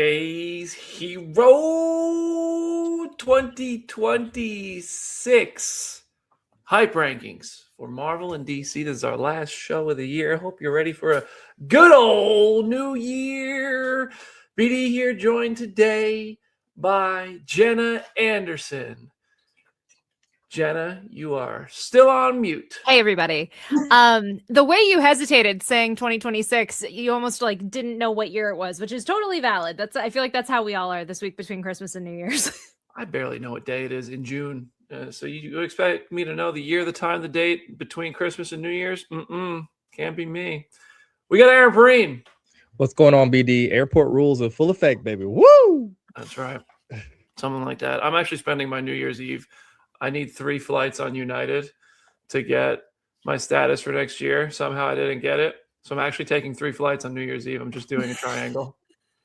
Phase Hero 2026 hype rankings for Marvel and DC. This is our last show of the year. I hope you're ready for a good old new year. BD here, joined today by Jenna Anderson. Jenna, you are still on mute. Hey, everybody. The way you hesitated saying 2026, you almost like didn't know what year it was, which is totally valid. I feel like that's how we all are this week between Christmas and New Year's. I barely know what day it is in June. So you expect me to know the year, the time, the date between Christmas and New Year's? Can't be me. We got Aaron Perrine. What's going on, BD? Airport rules are full effect, baby. Woo! That's right. Something like that. I'm actually spending my New Year's Eve. I need 3 flights on United to get my status for next year. Somehow I didn't get it. So I'm actually taking 3 flights on New Year's Eve. I'm just doing a triangle.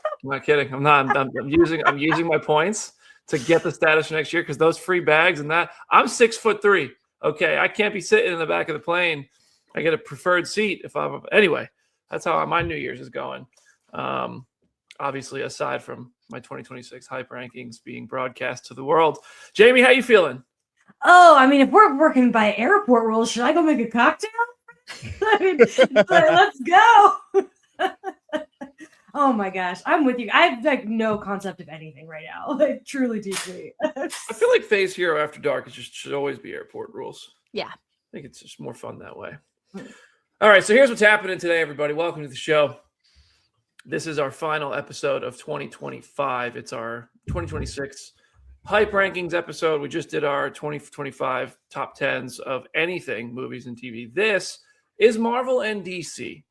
I'm not kidding. I'm not. I'm using my points to get the status for next year because those free bags and that. I'm 6'3". Okay, I can't be sitting in the back of the plane. I get a preferred seat if I'm. Anyway, that's how my New Year's is going. Obviously, aside from my 2026 hype rankings being broadcast to the world. Jamie, how you feeling? Oh, I mean, if we're working by airport rules, should I go make a cocktail? I mean, let's go. Oh my gosh, I'm with you. I have like no concept of anything right now. Like truly, deeply. I feel like Phase Hero After Dark should always be airport rules. Yeah. I think it's just more fun that way. All right, so here's what's happening today, everybody. Welcome to the show. This is our final episode of 2025. It's our 2026 hype rankings episode. We just did our 2025 top 10s of anything, movies and TV. This is Marvel and DC.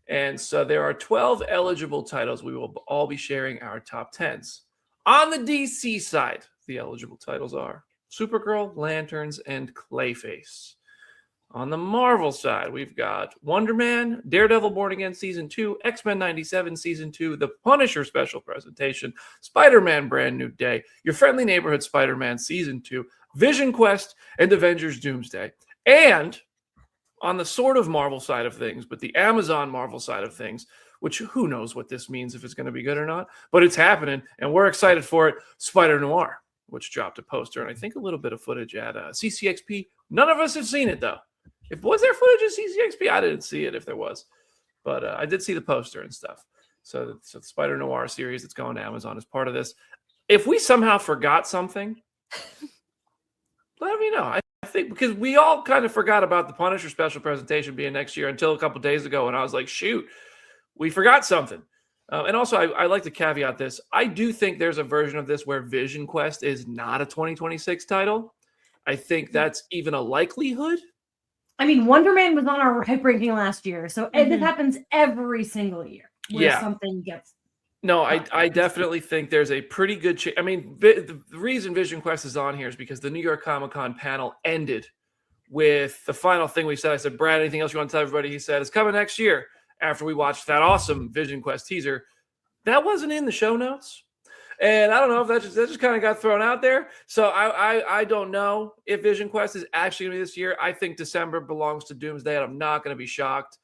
And so there are 12 eligible titles. We will all be sharing our top 10s. On the DC side, the eligible titles are Supergirl, Lanterns, and Clayface. On the Marvel side, we've got Wonder Man, Daredevil Born Again Season 2, X-Men 97 Season 2, The Punisher Special Presentation, Spider-Man Brand New Day, Your Friendly Neighborhood Spider-Man Season 2, Vision Quest, and Avengers Doomsday. And on the sort of Marvel side of things, but the Amazon Marvel side of things, which who knows what this means, if it's going to be good or not, but it's happening, and we're excited for it, Spider-Noir, which dropped a poster, and I think a little bit of footage at CCXP. None of us have seen it, though. Was there footage of CCXP? I didn't see it if there was. But I did see the poster and stuff. So the Spider-Noir series that's going to Amazon is part of this. If we somehow forgot something, let me know. I think because we all kind of forgot about the Punisher special presentation being next year until a couple days ago. And I was like, shoot, we forgot something. And also, I like to caveat this. I do think there's a version of this where Vision Quest is not a 2026 title. I think that's even a likelihood. I mean, Wonder Man was on our hype ranking last year, so it happens every single year where something gets. No, I definitely think there's a pretty good chance. I mean, the reason Vision Quest is on here is because the New York Comic Con panel ended with the final thing we said. I said, Brad, anything else you want to tell everybody? He said, it's coming next year after we watched that awesome Vision Quest teaser. That wasn't in the show notes. And I don't know if that just kind of got thrown out there. So I don't know if Vision Quest is actually going to be this year. I think December belongs to Doomsday, and I'm not going to be shocked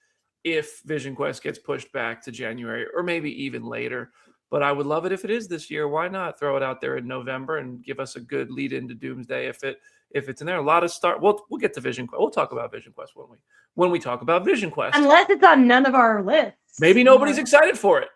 if Vision Quest gets pushed back to January or maybe even later. But I would love it if it is this year. Why not throw it out there in November and give us a good lead into Doomsday if it's in there? A lot of start. We'll get to Vision Quest. We'll talk about Vision Quest when we talk about Vision Quest. Unless it's on none of our lists. Maybe nobody's excited for it.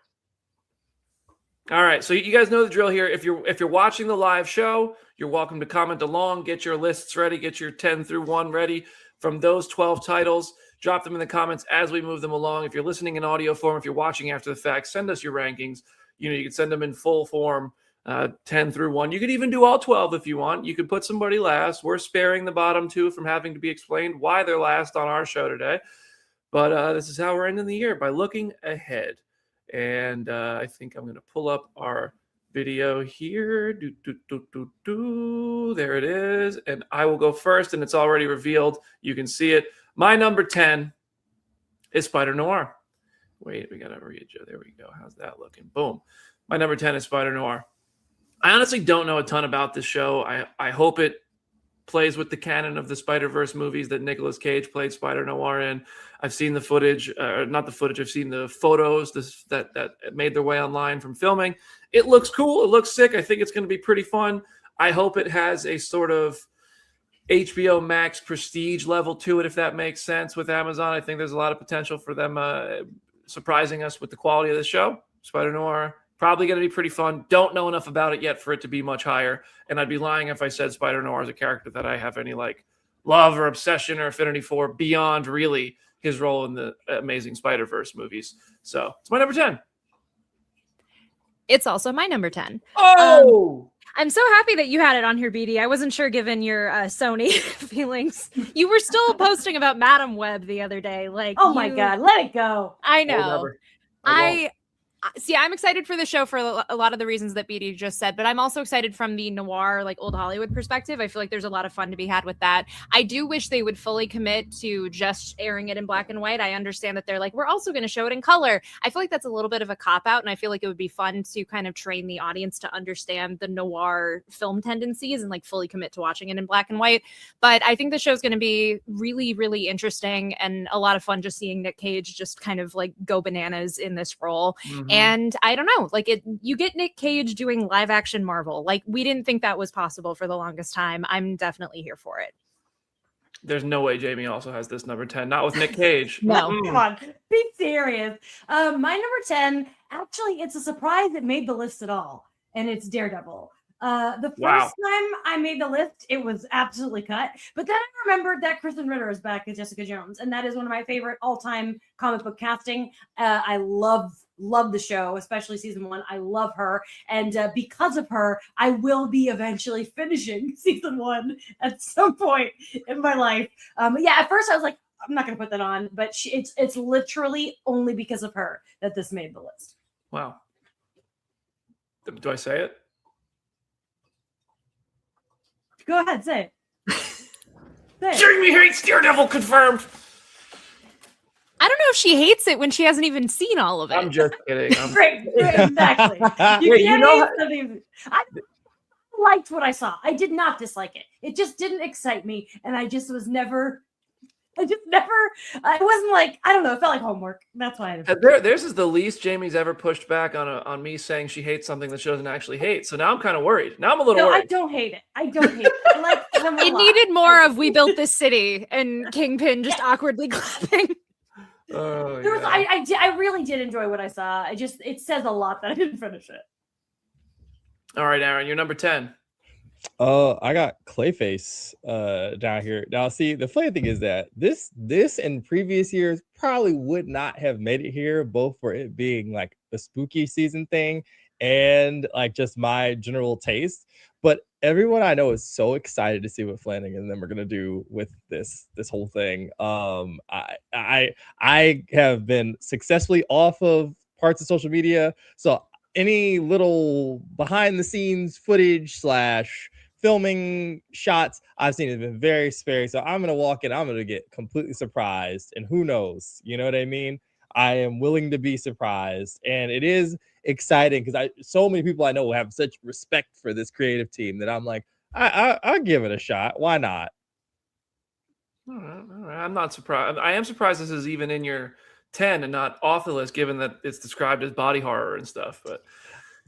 All right, so you guys know the drill here. If you're watching the live show, you're welcome to comment along, get your lists ready, get your 10 through 1 ready from those 12 titles. Drop them in the comments as we move them along. If you're listening in audio form, if you're watching after the fact, send us your rankings. You can send them in full form, 10 through 1. You could even do all 12 if you want. You could put somebody last. We're sparing the bottom 2 from having to be explained why they're last on our show today. But this is how we're ending the year, by looking ahead. And I think I'm going to pull up our video here. There it is. And I will go first, and it's already revealed. You can see it. My number 10 is Spider-Noir. Wait, we got to readjust. There we go. How's that looking? Boom. My number 10 is Spider-Noir. I honestly don't know a ton about this show. I hope it plays with the canon of the Spider-Verse movies that Nicolas Cage played Spider-Noir in. I've seen the footage, not the footage, I've seen the photos that made their way online from filming. It looks cool. It looks sick. I think it's going to be pretty fun. I hope it has a sort of HBO Max prestige level to it, if that makes sense, with Amazon. I think there's a lot of potential for them surprising us with the quality of the show. Spider-Noir, probably going to be pretty fun. Don't know enough about it yet for it to be much higher. And I'd be lying if I said Spider-Noir is a character that I have any like love or obsession or affinity for beyond really his role in the Amazing Spider-Verse movies. So it's my number 10. It's also my number 10. Oh! I'm so happy that you had it on here, BD. I wasn't sure, given your Sony feelings. You were still posting about Madam Web the other day. Like, Oh my God, let it go. I Oh, know. never. I see. I'm excited for the show for a lot of the reasons that BD just said, but I'm also excited from the noir, like old Hollywood perspective. I feel like there's a lot of fun to be had with that. I do wish they would fully commit to just airing it in black and white. I understand that they're like, we're also going to show it in color. I feel like that's a little bit of a cop out, and I feel like it would be fun to kind of train the audience to understand the noir film tendencies and like fully commit to watching it in black and white. But I think the show's going to be really, really interesting and a lot of fun just seeing Nick Cage just kind of like go bananas in this role. Mhm. And I don't know, like you get Nick Cage doing live action Marvel. Like we didn't think that was possible for the longest time. I'm definitely here for it. There's no way Jamie also has this number 10. Not with Nick Cage. No. Come on, be serious. My number 10, actually, it's a surprise it made the list at all, and it's Daredevil. The first Wow. time I made the list, it was absolutely cut. But then I remembered that Kristen Ritter is back as Jessica Jones, and that is one of my favorite all-time comic book casting. I love the show, especially season 1. I love her, and because of her, I will be eventually finishing season 1 at some point in my life. But yeah, at first I was like, I'm not going to put that on, but it's literally only because of her that this made the list. Wow. Do I say it? Go ahead, say it. Say it. Jamie hates Daredevil, confirmed. I don't know if she hates it when she hasn't even seen all of it. I'm just kidding. Right, exactly. You Wait, you can't know hate something. I liked what I saw. I did not dislike it. It just didn't excite me, and I wasn't like, I don't know, it felt like homework. That's why I didn't. Theirs is the least Jamie's ever pushed back on me saying she hates something that she doesn't actually hate. So now I'm kind of worried. Now I'm a little No, I worried. don't hate it. I don't hate it. I like them a It lot. needed more of "We Built This City" and Kingpin just awkwardly clapping. Oh, There was, yeah. I really did enjoy what I saw. It says a lot that I didn't finish it. All right, Aaron, you're number 10. I got Clayface down here. Now, see, the funny thing is that this in previous years probably would not have made it here, both for it being like a spooky season thing and like just my general taste. But everyone I know is so excited to see what Flanagan and them are gonna do with this whole thing. I have been successfully off of parts of social media, so any little behind the scenes footage / filming shots I've seen has been very scary. So I'm gonna walk in, I'm gonna get completely surprised, and who knows, you know what I mean? I am willing to be surprised, and it is exciting because so many people I know have such respect for this creative team that I'm like, I'll give it a shot. Why not? All right. I'm not surprised. I am surprised this is even in your 10 and not off the list, given that it's described as body horror and stuff. But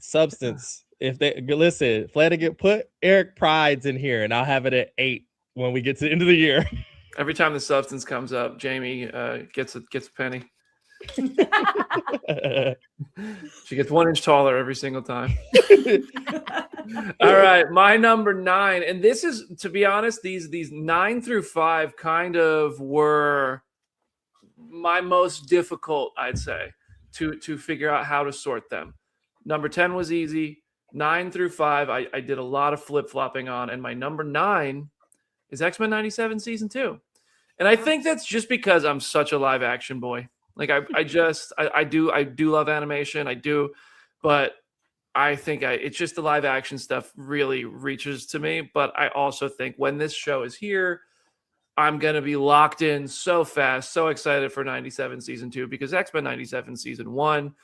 Substance. If they listen, Flanagan, put Eric Pride's in here, and I'll have it at 8 when we get to the end of the year. every time the substance comes up, Jamie gets a penny. She gets 1 inch taller every single time. All right, my number 9, and this is, to be honest, these 9 through 5 kind of were my most difficult, I'd say, to figure out how to sort them. Number 10 was easy. 9 through 5, I did a lot of flip-flopping on, and my number 9 is X-Men 97 season 2. And I think that's just because I'm such a live action boy. Like I do love animation. I do, but I think it's just the live action stuff really reaches to me. But I also think when this show is here, I'm going to be locked in so fast, so excited for 97 season 2, because X-Men 97 season 1,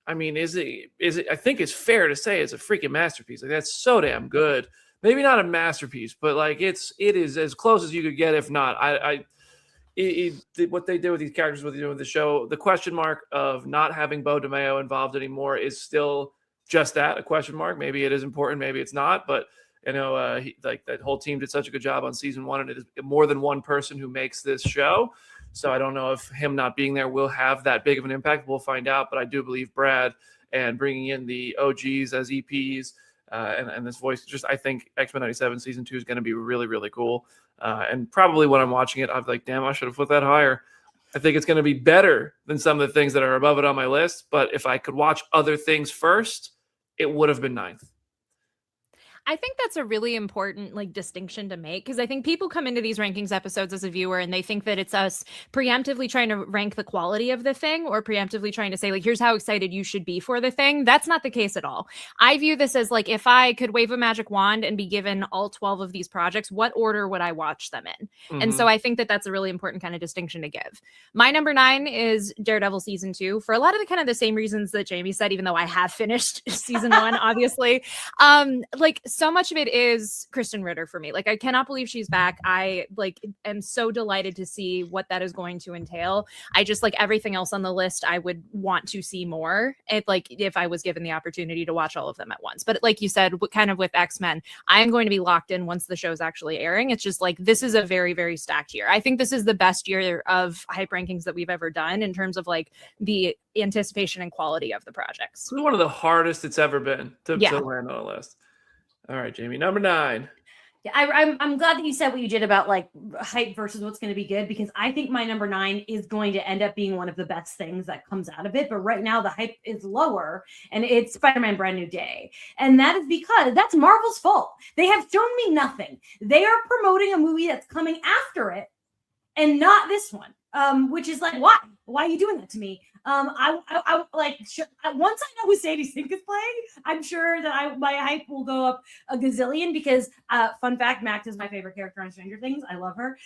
I mean, is it, I think it's fair to say it's a freaking masterpiece. Like, that's so damn good. maybe not a masterpiece, but like it is as close as you could get, if not. What they did with these characters, what they do with the show, the question mark of not having Beau DeMayo involved anymore is still just that, a question mark. Maybe it is important, maybe it's not, but like that whole team did such a good job on season 1, and it is more than one person who makes this show. So I don't know if him not being there will have that big of an impact. We'll find out, but I do believe Brad and bringing in the OGs as EPs and this voice, I think X-Men 97 season 2 is going to be really, really cool. And probably when I'm watching it, I'm like, damn, I should have put that higher. I think it's going to be better than some of the things that are above it on my list. But if I could watch other things first, it would have been 9th. I think that's a really important like distinction to make, because I think people come into these rankings episodes as a viewer and they think that it's us preemptively trying to rank the quality of the thing or preemptively trying to say like, here's how excited you should be for the thing. That's not the case at all. I view this as like, if I could wave a magic wand and be given all 12 of these projects, what order would I watch them in? Mm-hmm. And so I think that that's a really important kind of distinction to give. My number 9 is Daredevil season 2 for a lot of the kind of the same reasons that Jamie said, even though I have finished season 1, obviously. Like so much of it is Kristen Ritter for me. Like, I cannot believe she's back. I like am so delighted to see what that is going to entail. I just like everything else on the list. I would want to see more if I was given the opportunity to watch all of them at once. But like you said, kind of with X-Men, I am going to be locked in once the show's actually airing. It's just like, this is a very, very stacked year. I think this is the best year of hype rankings that we've ever done in terms of like the anticipation and quality of the projects. It's one of the hardest it's ever been to land on a list. All right, Jamie, number 9. Yeah, I'm glad that you said what you did about like hype versus what's going to be good, because I think my number 9 is going to end up being one of the best things that comes out of it. But right now the hype is lower, and it's Spider-Man Brand New Day. And that is because that's Marvel's fault. They have shown me nothing. They are promoting a movie that's coming after it and not this one. Which is like, why are you doing that to me? I like once I know who Sadie Sink is playing, I'm sure that my hype will go up a gazillion, because fun fact, Max is my favorite character on Stranger Things. I love her.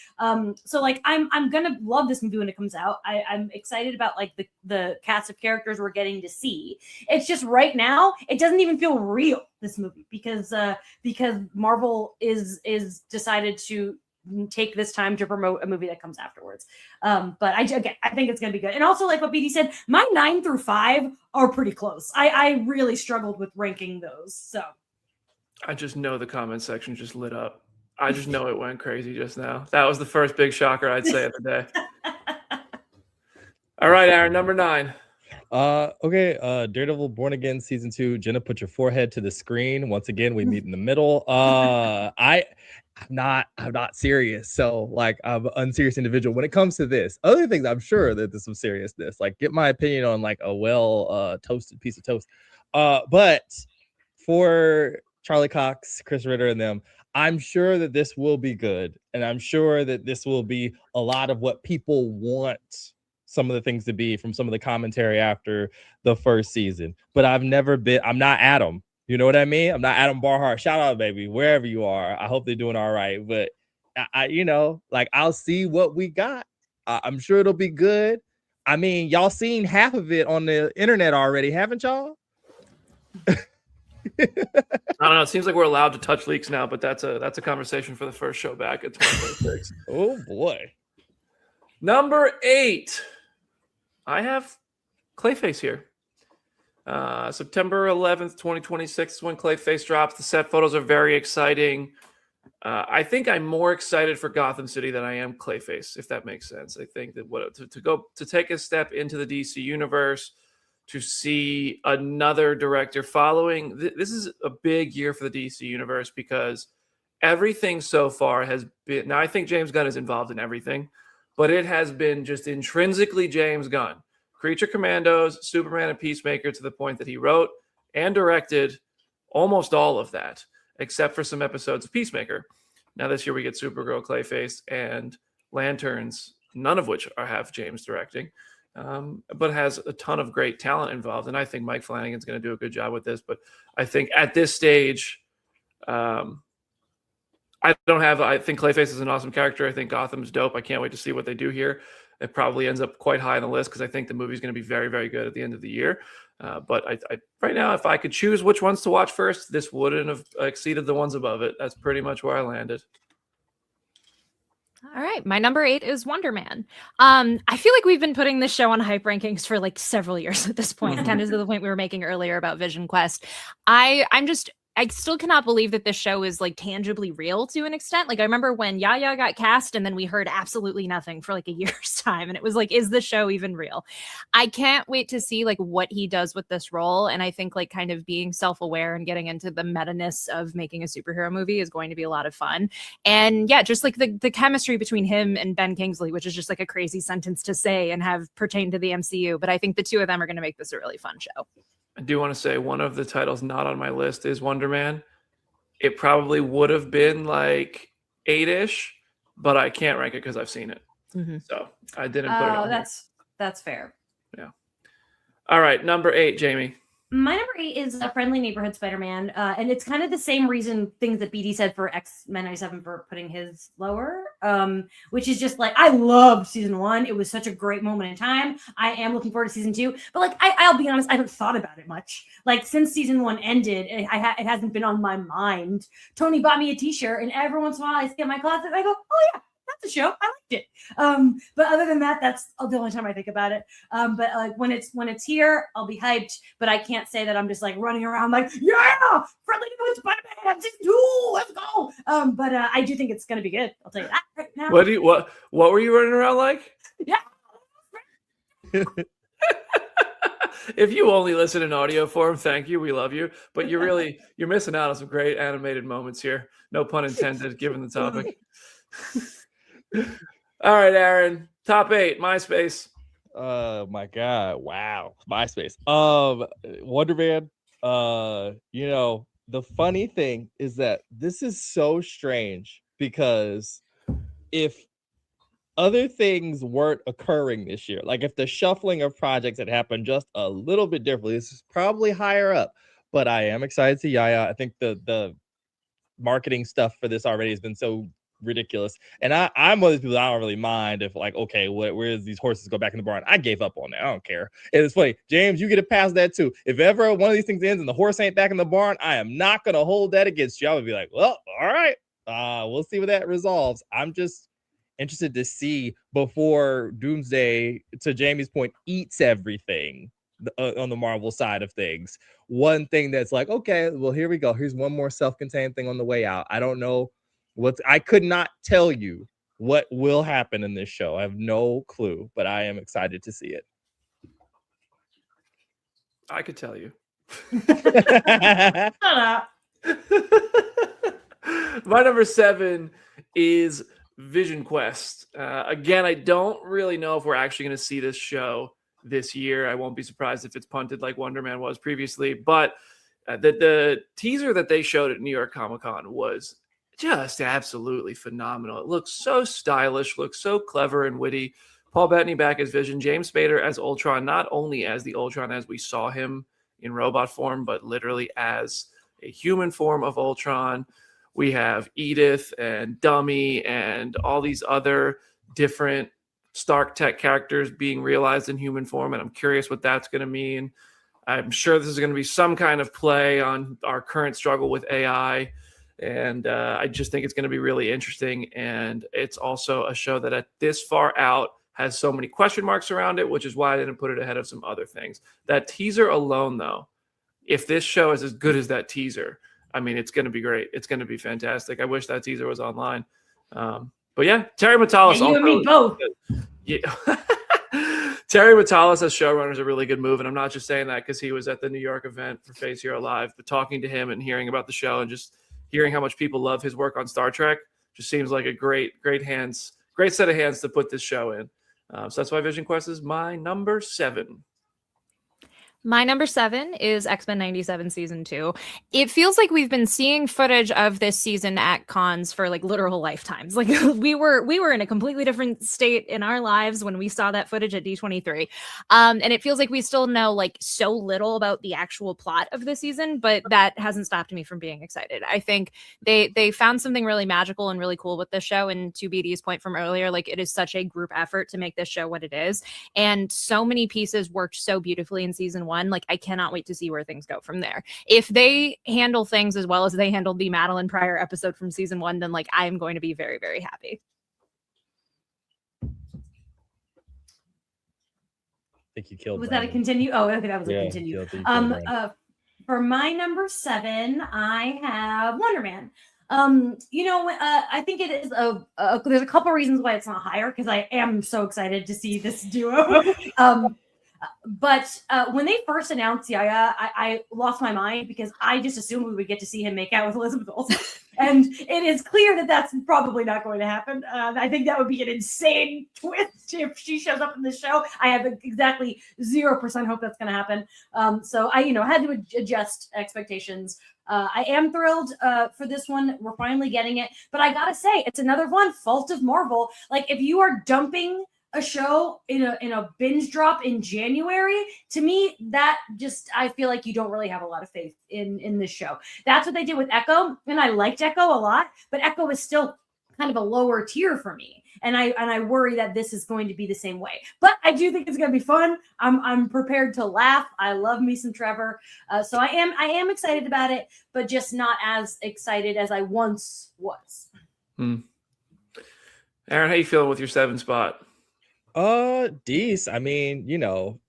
So like I'm gonna love this movie when it comes out. I'm excited about like the cast of characters we're getting to see. It's just right now it doesn't even feel real, this movie, because Marvel is decided to take this time to promote a movie that comes afterwards. But I think it's going to be good. And also, like what BD said, my 9 through 5 are pretty close. I really struggled with ranking those. So I just know the comment section just lit up. I just know it went crazy just now. That was the first big shocker I'd say of the day. All right, Aaron, number 9. Okay, Daredevil Born Again season 2. Jenna, put your forehead to the screen. Once again, we meet in the middle. I'm not serious. So like, I'm an unserious individual when it comes to this. Other things, I'm sure that there's some seriousness. Like, get my opinion on like a well toasted piece of toast. But for Charlie Cox, Chris Ritter, and them, I'm sure that this will be good, and I'm sure that this will be a lot of what people want some of the things to be from some of the commentary after the first season. But I'm not Adam. You know what I mean? I'm not Adam Barhart. Shout out, baby, wherever you are. I hope they're doing all right. But I'll see what we got. I'm sure it'll be good. I mean, y'all seen half of it on the internet already, haven't y'all? I don't know. It seems like we're allowed to touch leaks now, but that's a conversation for the first show back at 2026. Oh boy. Number 8. I have Clayface here. September 11th, 2026 is when Clayface drops. The set photos are very exciting. I think I'm more excited for Gotham City than I am Clayface, if that makes sense. I think that to take a step into the DC universe, to see another director following, this is a big year for the DC universe, because everything so far has been, now I think James Gunn is involved in everything, but it has been just intrinsically James Gunn. Creature Commandos, Superman, and Peacemaker, to the point that he wrote and directed almost all of that, except for some episodes of Peacemaker. Now this year we get Supergirl, Clayface, and Lanterns, none of which have James directing, but has a ton of great talent involved. And I think Mike Flanagan's going to do a good job with this. But I think at this stage, I think Clayface is an awesome character. I think Gotham's dope. I can't wait to see what they do here. It probably ends up quite high on the list, because I think the movie's going to be very, very good at the end of the year. But I right now, if I could choose which ones to watch first, this wouldn't have exceeded the ones above it. That's pretty much where I landed. All right, my number 8 is Wonder Man. I feel like we've been putting this show on hype rankings for like several years at this point, kind of to the point we were making earlier about Vision Quest. I still cannot believe that this show is like tangibly real to an extent. Like I remember when Yaya got cast and then we heard absolutely nothing for like a year's time. And it was like, is the show even real? I can't wait to see like what he does with this role. And I think like kind of being self-aware and getting into the meta-ness of making a superhero movie is going to be a lot of fun. And yeah, just like the chemistry between him and Ben Kingsley, which is just like a crazy sentence to say and have pertain to the MCU. But I think the two of them are going to make this a really fun show. I do want to say one of the titles not on my list is Wonder Man. It probably would have been like 8-ish, but I can't rank it because I've seen it. So I didn't put it on. That's fair. Yeah. All right, number 8, Jamie. My number 8 is a Friendly Neighborhood Spider-Man, and it's kind of the same things that BD said for X-Men 97 for putting his lower, which is just like, I loved season 1. It was such a great moment in time. I am looking forward to season 2, but like, I'll be honest, I haven't thought about it much. Like since season 1 ended, it hasn't been on my mind. Tony bought me a t-shirt, and every once in a while I see in my closet, and I go, oh yeah, that's a show. I liked it. But other than that, that's the only time I think about it. But like when it's here, I'll be hyped. But I can't say that I'm just like running around like, yeah, Friendly Neighborhood Spider-Man season 2, let's go. But I do think it's gonna be good. I'll tell you that right now. What were you running around like? Yeah. If you only listen in audio form, thank you. We love you. But you're missing out on some great animated moments here. No pun intended, given the topic. All right, Aaron. Top 8, MySpace. My God. Wow. MySpace. Wonder Man. The funny thing is that this is so strange because if other things weren't occurring this year, like if the shuffling of projects had happened just a little bit differently, this is probably higher up. But I am excited to see Yaya. I think the marketing stuff for this already has been so ridiculous, and I'm one of those people that I don't really mind if like, okay, where does these horses go back in the barn? I gave up on that. I don't care. And it's funny, James, you get to pass that too. If ever one of these things ends and the horse ain't back in the barn, I am not gonna hold that against you. I would be like, well, all right, we'll see where that resolves. I'm just interested to see before Doomsday, to Jamie's point, eats everything on the Marvel side of things. One thing that's like, okay, well, here we go. Here's one more self-contained thing on the way out. I don't know. I could not tell you what will happen in this show. I have no clue, but I am excited to see it. I could tell you. Shut up. My number 7 is Vision Quest. Again, I don't really know if we're actually going to see this show this year. I won't be surprised if it's punted like Wonder Man was previously, but the teaser that they showed at New York Comic-Con was just absolutely phenomenal. It looks so stylish, looks so clever and witty. Paul Bettany back as Vision, James Spader as Ultron, not only as the Ultron as we saw him in robot form, but literally as a human form of Ultron. We have Edith and Dummy and all these other different Stark Tech characters being realized in human form, and I'm curious what that's going to mean. I'm sure this is going to be some kind of play on our current struggle with AI. And I just think it's going to be really interesting. And it's also a show that at this far out has so many question marks around it, which is why I didn't put it ahead of some other things. That teaser alone, though, if this show is as good as that teaser, I mean, it's going to be great. It's going to be fantastic. I wish that teaser was online. But yeah, Terry Matalas. Yeah, you and me both. Yeah. Terry Matalas as showrunner is a really good move. And I'm not just saying that because he was at the New York event for Phase Zero Live, but talking to him and hearing about the show and just hearing how much people love his work on Star Trek just seems like a great set of hands to put this show in. So that's why Vision Quest is my number 7. My number 7 is X-Men 97 season 2. It feels like we've been seeing footage of this season at cons for like literal lifetimes. Like we were in a completely different state in our lives when we saw that footage at D23. And it feels like we still know like so little about the actual plot of the season, but that hasn't stopped me from being excited. I think they found something really magical and really cool with this show. And to BD's point from earlier, like it is such a group effort to make this show what it is. And so many pieces worked so beautifully in season 1 one. Like, I cannot wait to see where things go from there. If they handle things as well as they handled the Madeline Pryor episode from season 1, then like I am going to be very, very happy. I think you killed. Was that a continue? Oh, okay, that was a continue. For my number 7, I have Wonder Man. I think it is there's a couple reasons why it's not higher, because I am so excited to see this duo. But when they first announced Yaya, I lost my mind, because I just assumed we would get to see him make out with Elizabeth Olsen. And it is clear that that's probably not going to happen. I think that would be an insane twist if she shows up in the show. I have exactly 0% hope that's going to happen. So I, had to adjust expectations. I am thrilled for this one. We're finally getting it. But I got to say, it's another one, fault of Marvel. Like, if you are dumping a show in a binge drop in January, to me, that just, I feel like you don't really have a lot of faith in this show. That's what they did with Echo, and I liked Echo a lot, but Echo is still kind of a lower tier for me, and I worry that this is going to be the same way. But I do think it's going to be fun. I'm prepared to laugh. I love me some Trevor, so I am excited about it, but just not as excited as I once was. Aaron, how you feeling with your 7 spot? Dece, I mean,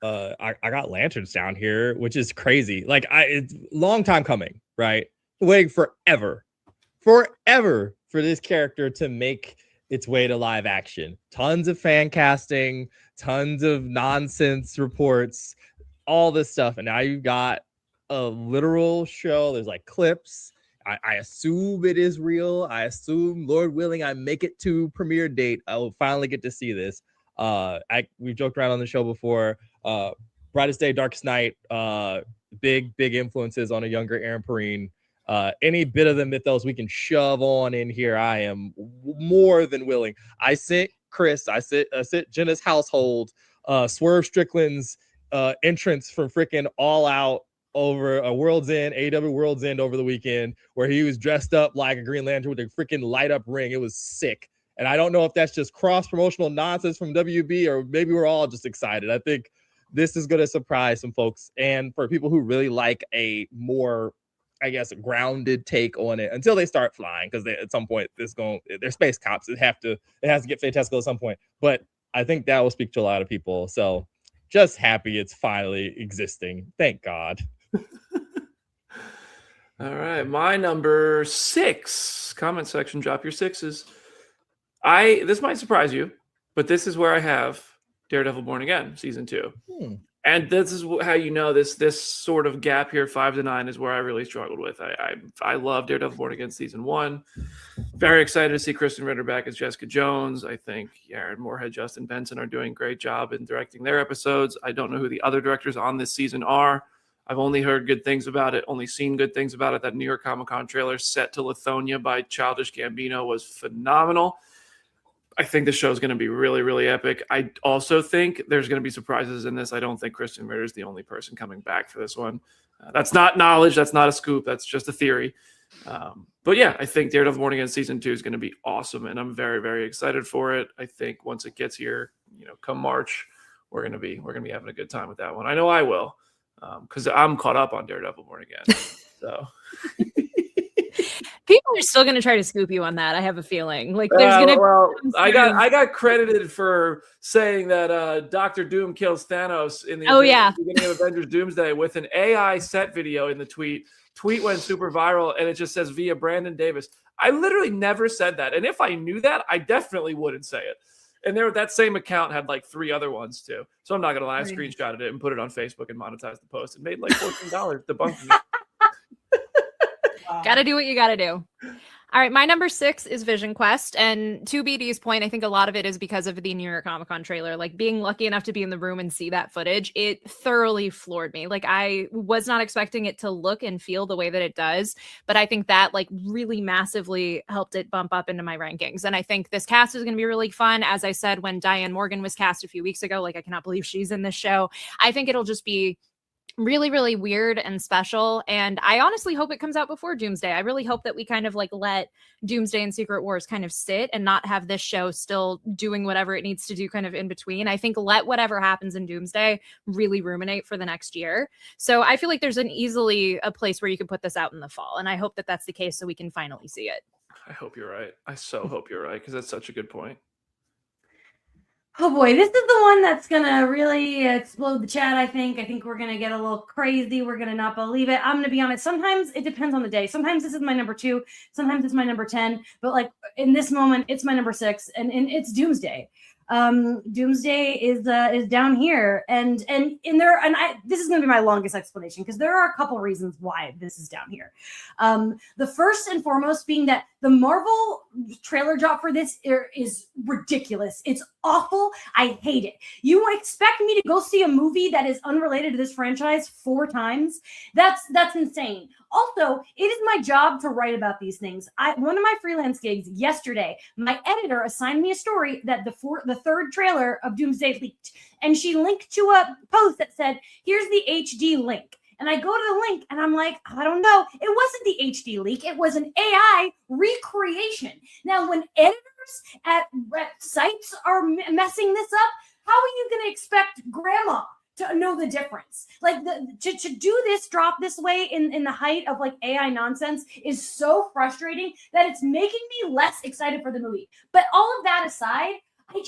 I got Lanterns down here, which is crazy. Like, it's long time coming, right? Waiting forever for this character to make its way to live action. Tons of fan casting, tons of nonsense reports, all this stuff. And now you've got a literal show. There's like clips. I assume it is real. I assume, Lord willing, I make it to premiere date, I will finally get to see this. We've joked around on the show before. Brightest Day, Darkest Night, big influences on a younger Aaron Perine. Any bit of the mythos we can shove on in here, I am more than willing. I sent Chris, I sent Jenna's household, Swerve Strickland's entrance from freaking All Out over a World's End, AEW World's End over the weekend, where he was dressed up like a Green Lantern with a freaking light up ring. It was sick. And I don't know if that's just cross-promotional nonsense from WB, or maybe we're all just excited. I think this is going to surprise some folks. And for people who really like a more, I guess, grounded take on it, until they start flying, because at some point, they're space cops. It has to get fantastical at some point. But I think that will speak to a lot of people. So just happy it's finally existing. Thank God. All right. My number 6, comment section, drop your 6s. This might surprise you, but this is where I have Daredevil Born Again season 2. And this is how this sort of gap here, 5 to 9, is where I really struggled with. I love Daredevil Born Again season 1. Very excited to see Kristen Ritter back as Jessica Jones. I think Aaron Moorhead, Justin Benson are doing a great job in directing their episodes. I don't know who the other directors on this season are. I've only heard good things about it, only seen good things about it. That New York Comic-Con trailer, Set to Lithonia by Childish Gambino, was phenomenal. I think the show is going to be really, really epic. I also think there's going to be surprises in this. I don't think Kristen Ritter is the only person coming back for this one. That's not knowledge. That's not a scoop. That's just a theory. But yeah, I think Daredevil Born Again season 2 is going to be awesome, and I'm very, very excited for it. I think once it gets here, come March, we're going to be having a good time with that one. I know I will, because I'm caught up on Daredevil Born Again. So. People are still going to try to scoop you on that. I have a feeling like there's going to. Well, I got credited for saying that Dr. Doom kills Thanos in the beginning of Avengers Doomsday with an AI set video in the tweet. Tweet went super viral, and it just says via Brandon Davis. I literally never said that, and if I knew that, I definitely wouldn't say it. And that same account had like 3 other ones too. So I'm not gonna lie, I screenshotted it and put it on Facebook and monetized the post and made like $14 debunking it. Got to do what you got to do. All right, my number 6 is Vision Quest, and to BD's point, I think a lot of it is because of the New York Comic-Con trailer. Like, being lucky enough to be in the room and see that footage, it thoroughly floored me. Like, I was not expecting it to look and feel the way that it does, but I think that like really massively helped it bump up into my rankings. And I think this cast is going to be really fun. As I said when Diane Morgan was cast a few weeks ago, like, I cannot believe she's in this show. I think it'll just be really, really weird and special. And I honestly hope it comes out before Doomsday. I really hope that we kind of like let Doomsday and Secret Wars kind of sit and not have this show still doing whatever it needs to do kind of in between. I think let whatever happens in Doomsday really ruminate for the next year. So I feel like there's easily a place where you could put this out in the fall. And I hope that that's the case so we can finally see it. I hope you're right. I so hope you're right because that's such a good point. Oh boy, this is the one that's gonna really explode the chat. I think we're gonna get a little crazy. We're gonna not believe it. I'm gonna be honest. Sometimes it depends on the day. Sometimes this is my number 2. Sometimes it's my number 10. But like in this moment, it's my number 6, and it's Doomsday. Doomsday is down here, and this is going to be my longest explanation because there are a couple reasons why this is down here. The first and foremost being that the Marvel trailer drop for this is ridiculous. It's awful. I hate it. You expect me to go see a movie that is unrelated to this franchise 4 times? That's insane. Also, it is my job to write about these things. One of my freelance gigs yesterday, my editor assigned me a story that the third trailer of Doomsday leaked, and she linked to a post that said, "Here's the HD link." And I go to the link and I'm like, I don't know. It wasn't the HD leak. It was an AI recreation. Now, when editors at sites are messing this up, how are you going to expect grandma to know the difference? Like to do this drop this way in the height of like AI nonsense is so frustrating that it's making me less excited for the movie. But all of that aside, I'm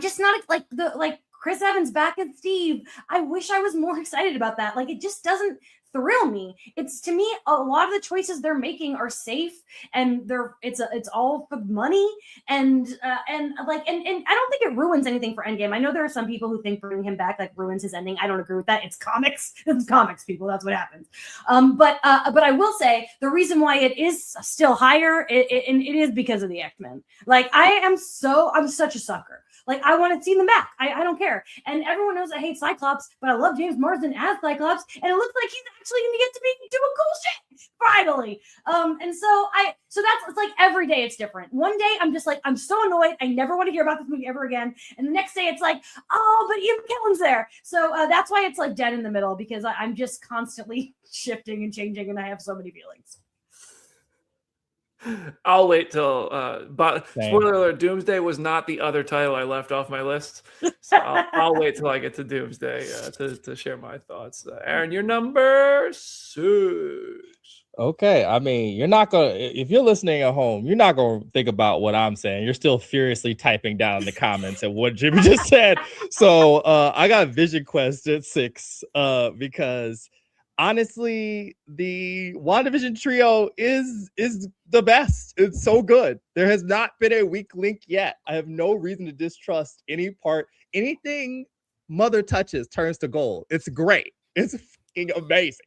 just not like Chris Evans back as Steve. I wish I was more excited about that. Like it just doesn't thrill me. It's to me a lot of the choices they're making are safe and it's all for money and I don't think it ruins anything for Endgame. I know there are some people who think bringing him back like ruins his ending. I don't agree with that. It's comics. It's comics, people. That's what happens. But I will say the reason why it is still higher it is because of the X-Men. Like I'm such a sucker. Like, I want to see them back. I don't care. And everyone knows I hate Cyclops, but I love James Marsden as Cyclops. And it looks like he's actually going to get to be doing cool shit finally. So that's like every day it's different. One day I'm just like, I'm so annoyed. I never want to hear about this movie ever again. And the next day it's like, oh, but Ian McKellen's there. So that's why it's like dead in the middle because I'm just constantly shifting and changing and I have so many feelings. I'll wait till but spoiler alert, Doomsday was not the other title I left off my list. So I'll wait till I get to Doomsday to share my thoughts. Aaron, your number 6. Okay, I mean, you're not gonna if you're listening at home, you're not gonna think about what I'm saying. You're still furiously typing down in the comments at what Jimmy just said. So I got Vision Quest at 6 because honestly, the WandaVision trio is the best. It's so good. There has not been a weak link yet. I have no reason to distrust anything Mother touches turns to gold. It's great. It's fucking amazing.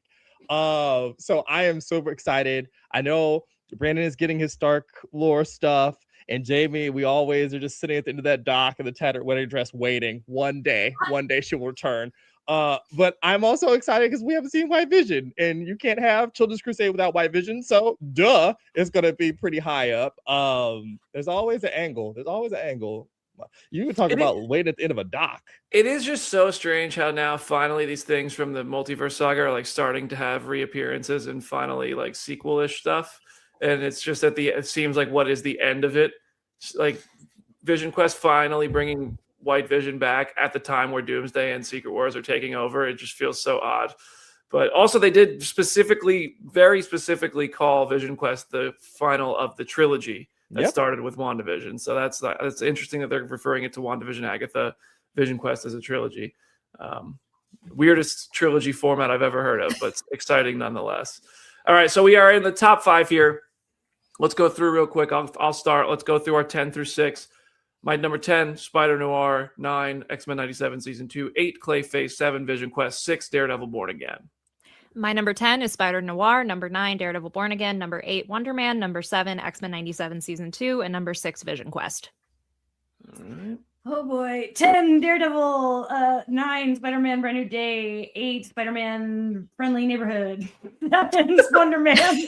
So I am super excited. I know Brandon is getting his Stark lore stuff, and Jamie, we always are just sitting at the end of that dock in the tattered wedding dress waiting. One day she will return. But I'm also excited because we haven't seen White Vision, and you can't have Children's Crusade without White Vision. So, it's going to be pretty high up. There's always an angle. You can talk about waiting at the end of a dock. It is just so strange how now finally these things from the multiverse saga are like starting to have reappearances and finally like sequel-ish stuff. And it's just it seems like what is the end of it? Like Vision Quest finally bringing White Vision back at the time where Doomsday and Secret Wars are taking over. It just feels so odd. But also they did very specifically call Vision Quest the final of the trilogy that started with WandaVision. So that's interesting that they're referring it to WandaVision, Agatha, Vision Quest as a trilogy. Weirdest trilogy format I've ever heard of, but exciting nonetheless. All right, so we are in the top 5 here. Let's go through real quick. I'll start. Let's go through our 10 through 6. My number 10, Spider-Noir. 9, X-Men 97 Season 2. 8, Clayface. 7, Vision Quest. 6, Daredevil Born Again. My number 10 is Spider-Noir. Number 9, Daredevil Born Again. Number 8, Wonder Man. Number 7, X-Men 97 Season 2. And number 6, Vision Quest. All right. Oh boy. 10, Daredevil. 9, Spider-Man Brand New Day. 8, Spider-Man Friendly Neighborhood. 7, Wonder Man.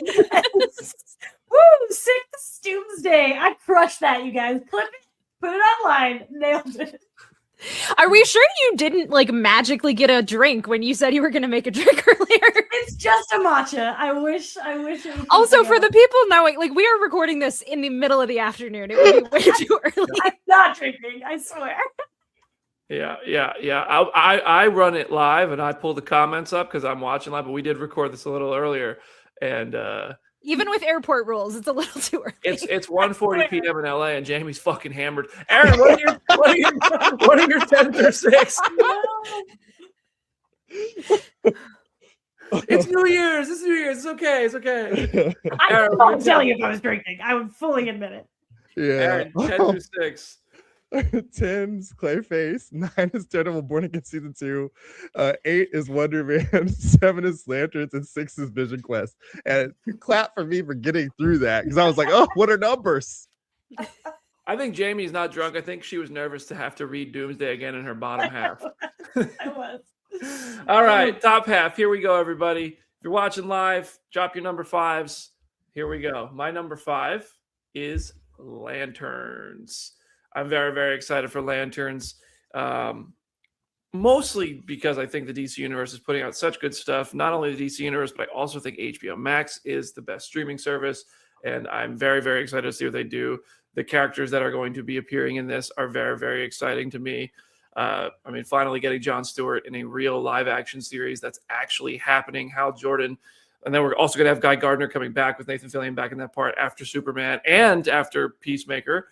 Woo! 6, Doomsday. I crushed that, you guys. Clip it. Put it online. Nailed it. Are we sure you didn't like magically get a drink when you said you were going to make a drink earlier? It's just a matcha. I wish it was Also, something for the else. people knowing, like we are recording this in the middle of the afternoon. It would be way too early. I'm not drinking, I swear. Yeah. I run it live and I pull the comments up because I'm watching live, but we did record this a little earlier, and Even with airport rules, it's a little too early. it's 1:40 p.m. in LA, and Jamie's fucking hammered. Aaron, what are your 10 through 6? It's New Year's. It's New Year's. It's okay. It's okay. I Aaron, won't you're tell 10. you if I was drinking. I would fully admit it. Yeah. Aaron, 10 through 6. 10's Clayface, 9 is Daredevil Born Again Season 2, 8 is Wonder Man, 7 is Lanterns, and 6 is Vision Quest. And clap for me for getting through that because I was like, oh, what are numbers? I think Jamie's not drunk. I think she was nervous to have to read Doomsday again in her bottom half. I was. All right, top half. Here we go, everybody. If you're watching live, drop your number 5s. Here we go. My number 5 is Lanterns. I'm very, very excited for Lanterns. Mostly because I think the DC Universe is putting out such good stuff. Not only the DC Universe, but I also think HBO Max is the best streaming service. And I'm very, very excited to see what they do. The characters that are going to be appearing in this are very, very exciting to me. Finally getting Jon Stewart in a real live action series that's actually happening. Hal Jordan. And then we're also going to have Guy Gardner coming back with Nathan Fillion back in that part after Superman and after Peacemaker.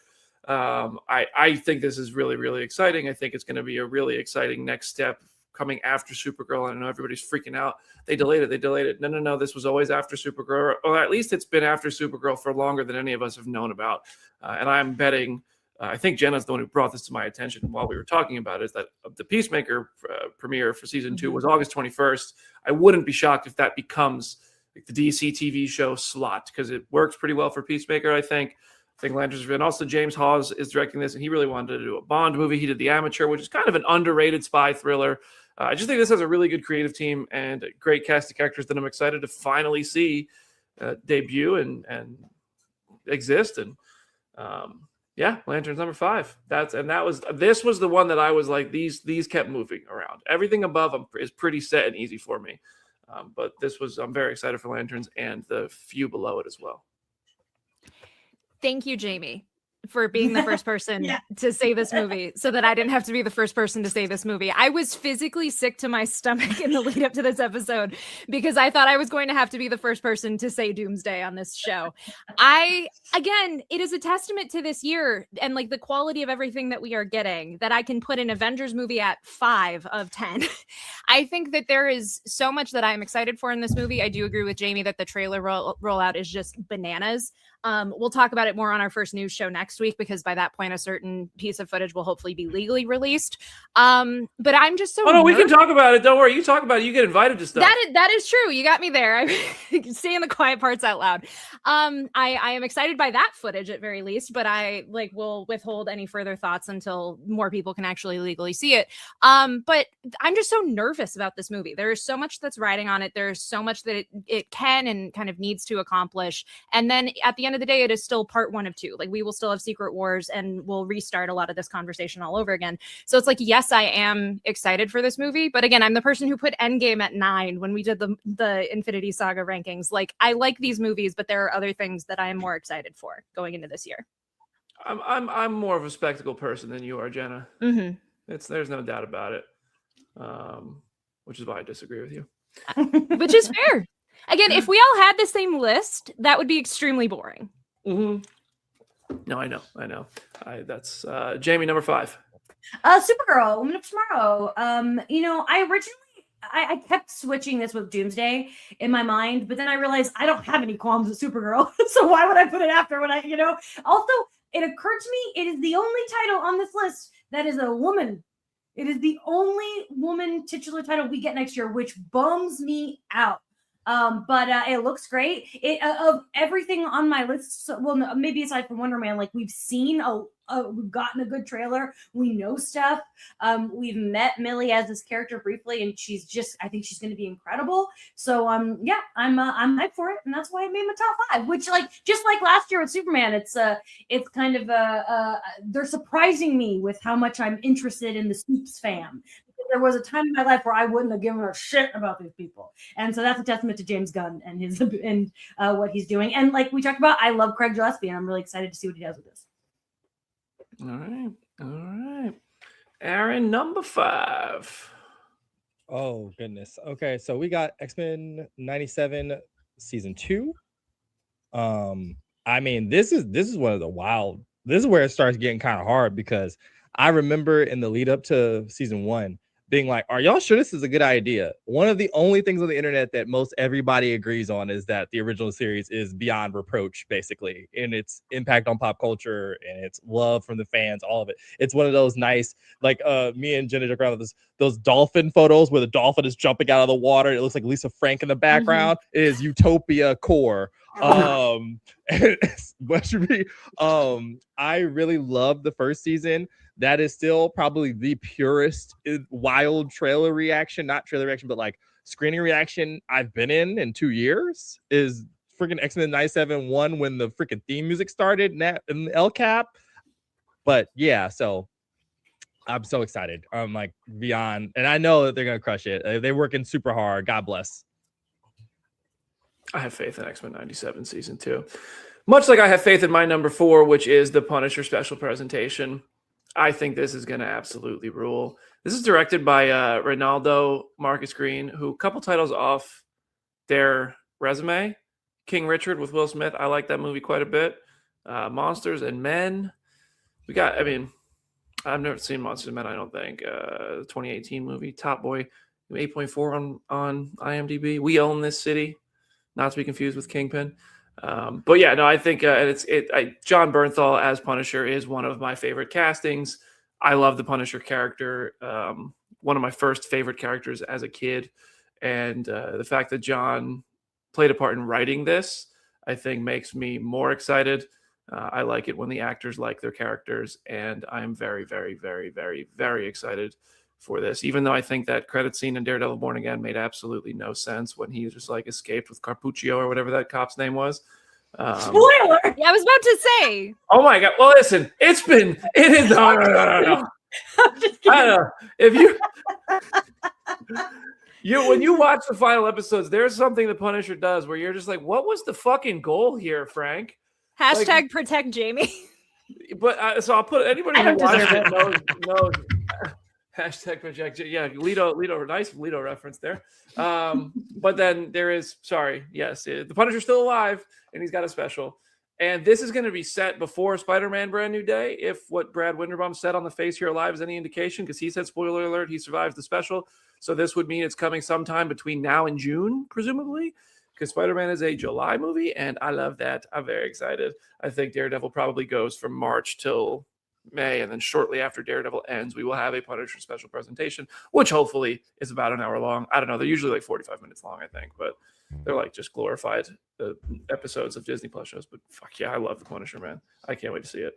I think this is really, really exciting. I think it's going to be a really exciting next step coming after Supergirl. I know everybody's freaking out. They delayed it. No. This was always after Supergirl, or at least it's been after Supergirl for longer than any of us have known about. And I'm betting, I think Jenna's the one who brought this to my attention while we were talking about it, is that the Peacemaker premiere for season 2 was August 21st. I wouldn't be shocked if that becomes like the DC TV show slot because it works pretty well for Peacemaker, I think. Lanterns, and also James Hawes is directing this, and he really wanted to do a Bond movie. He did The Amateur, which is kind of an underrated spy thriller. I just think this has a really good creative team and a great cast of characters that I'm excited to finally see debut and exist. And Lanterns number 5. This was the one that I was like, these kept moving around. Everything above them is pretty set and easy for me, but I'm very excited for Lanterns and the few below it as well. Thank you, Jamie, for being the first person Yeah. to say this movie so that I didn't have to be the first person to say this movie. I was physically sick to my stomach in the lead up to this episode because I thought I was going to have to be the first person to say Doomsday on this show. Again, it is a testament to this year and like the quality of everything that we are getting that I can put an Avengers movie at 5 of 10. I think that there is so much that I'm excited for in this movie. I do agree with Jamie that the trailer rollout is just bananas. We'll talk about it more on our first news show next week because by that point, a certain piece of footage will hopefully be legally released. But I'm just so. Oh no, we can talk about it. Don't worry, you talk about it. You get invited to stuff. That is true. You got me there. I'm saying the quiet parts out loud. I am excited by that footage at very least, but I will withhold any further thoughts until more people can actually legally see it. But I'm just so nervous about this movie. There is so much that's riding on it. There's so much that it can and kind of needs to accomplish. And then at the end of the day, it is still part 1 of 2. Like we will still have Secret Wars and we'll restart a lot of this conversation all over again. So it's like, yes, I am excited for this movie. But again, I'm the person who put Endgame at 9 when we did the Infinity Saga rankings. Like I like these movies, but there are other things that I am more excited for going into this year. I'm more of a spectacle person than you are, Jenna. Mm-hmm. There's no doubt about it. Which is why I disagree with you. Which is fair. Again, if we all had the same list, that would be extremely boring. Mm-hmm. No, I know. That's Jamie, number 5. Supergirl, Woman of Tomorrow. I kept switching this with Doomsday in my mind, but then I realized I don't have any qualms with Supergirl. So why would I put it after when also it occurred to me, it is the only title on this list that is a woman. It is the only woman titular title we get next year, which bums me out. But it looks great. Of everything on my list, well, no, maybe aside from Wonder Man, like we've seen we've gotten a good trailer. We know stuff. We've met Millie as this character briefly, and I think she's going to be incredible. So yeah, I'm hyped for it, and that's why I made my top 5. Which, like, just like last year with Superman, it's kind of they're surprising me with how much I'm interested in the Supes fam. There was a time in my life where I wouldn't have given a shit about these people, and so that's a testament to James Gunn and his and what he's doing. And like we talked about, I love Craig Gillespie, and I'm really excited to see what he does with this. All right. Aaron, number 5. Oh goodness. Okay, so we got X-Men 97 season 2. I mean, this is one of the wild. This is where it starts getting kind of hard, because I remember in the lead up to season 1 being like, are y'all sure this is a good idea? One of the only things on the internet that most everybody agrees on is that the original series is beyond reproach, basically, in its impact on pop culture and its love from the fans, all of it. It's one of those nice, like me and Jenna joke around with those dolphin photos where the dolphin is jumping out of the water. It looks like Lisa Frank in the background. It is Utopia core. What should be? I really loved the first season. That is still probably the purest wild trailer reaction, not trailer reaction, but like screening reaction I've been in 2 years. Is freaking X-Men 97 1 when the freaking theme music started in El Cap. But yeah, so I'm so excited. I'm like beyond, and I know that they're gonna crush it. They're working super hard. God bless. I have faith in X-Men 97 season 2. Much like I have faith in my number 4, which is the Punisher special presentation. I think this is going to absolutely rule. This is directed by Ronaldo Marcus Green, who a couple titles off their resume. King Richard with Will Smith. I like that movie quite a bit. Monsters and Men. I've never seen Monsters and Men, I don't think. 2018 movie. Top Boy. 8.4 on IMDb. We Own This City. Not to be confused with Kingpin. But yeah, no, I think John Bernthal as Punisher is one of my favorite castings. I love the Punisher character. One of my first favorite characters as a kid. And the fact that John played a part in writing this, I think makes me more excited. I like it when the actors like their characters. And I'm very, very, very, very, very excited for this, even though I think that credit scene in Daredevil Born Again made absolutely no sense when he just like escaped with Carpuccio or whatever that cop's name was. Spoiler! Yeah, I was about to say. Oh my God. Well, listen, it is no. I'm just kidding. I don't know. If when you watch the final episodes, there's something the Punisher does where you're just like, what was the fucking goal here, Frank? Hashtag protect Jamie. But so I'll put anybody who watched it knows. Hashtag project. Yeah, Leto, nice Leto reference there. But then there is, the Punisher's still alive and he's got a special. And this is going to be set before Spider-Man Brand New Day, if what Brad Winderbaum said on the Face Here Live is any indication, because he said, spoiler alert, he survives the special. So this would mean it's coming sometime between now and June, presumably, because Spider-Man is a July movie, and I love that. I'm very excited. I think Daredevil probably goes from March till May, and then shortly after Daredevil ends, we will have a Punisher special presentation, which hopefully is about an hour long. I don't know. They're usually like 45 minutes long, I think, but they're like just glorified episodes of Disney Plus shows. But fuck yeah, I love the Punisher, man. I can't wait to see it.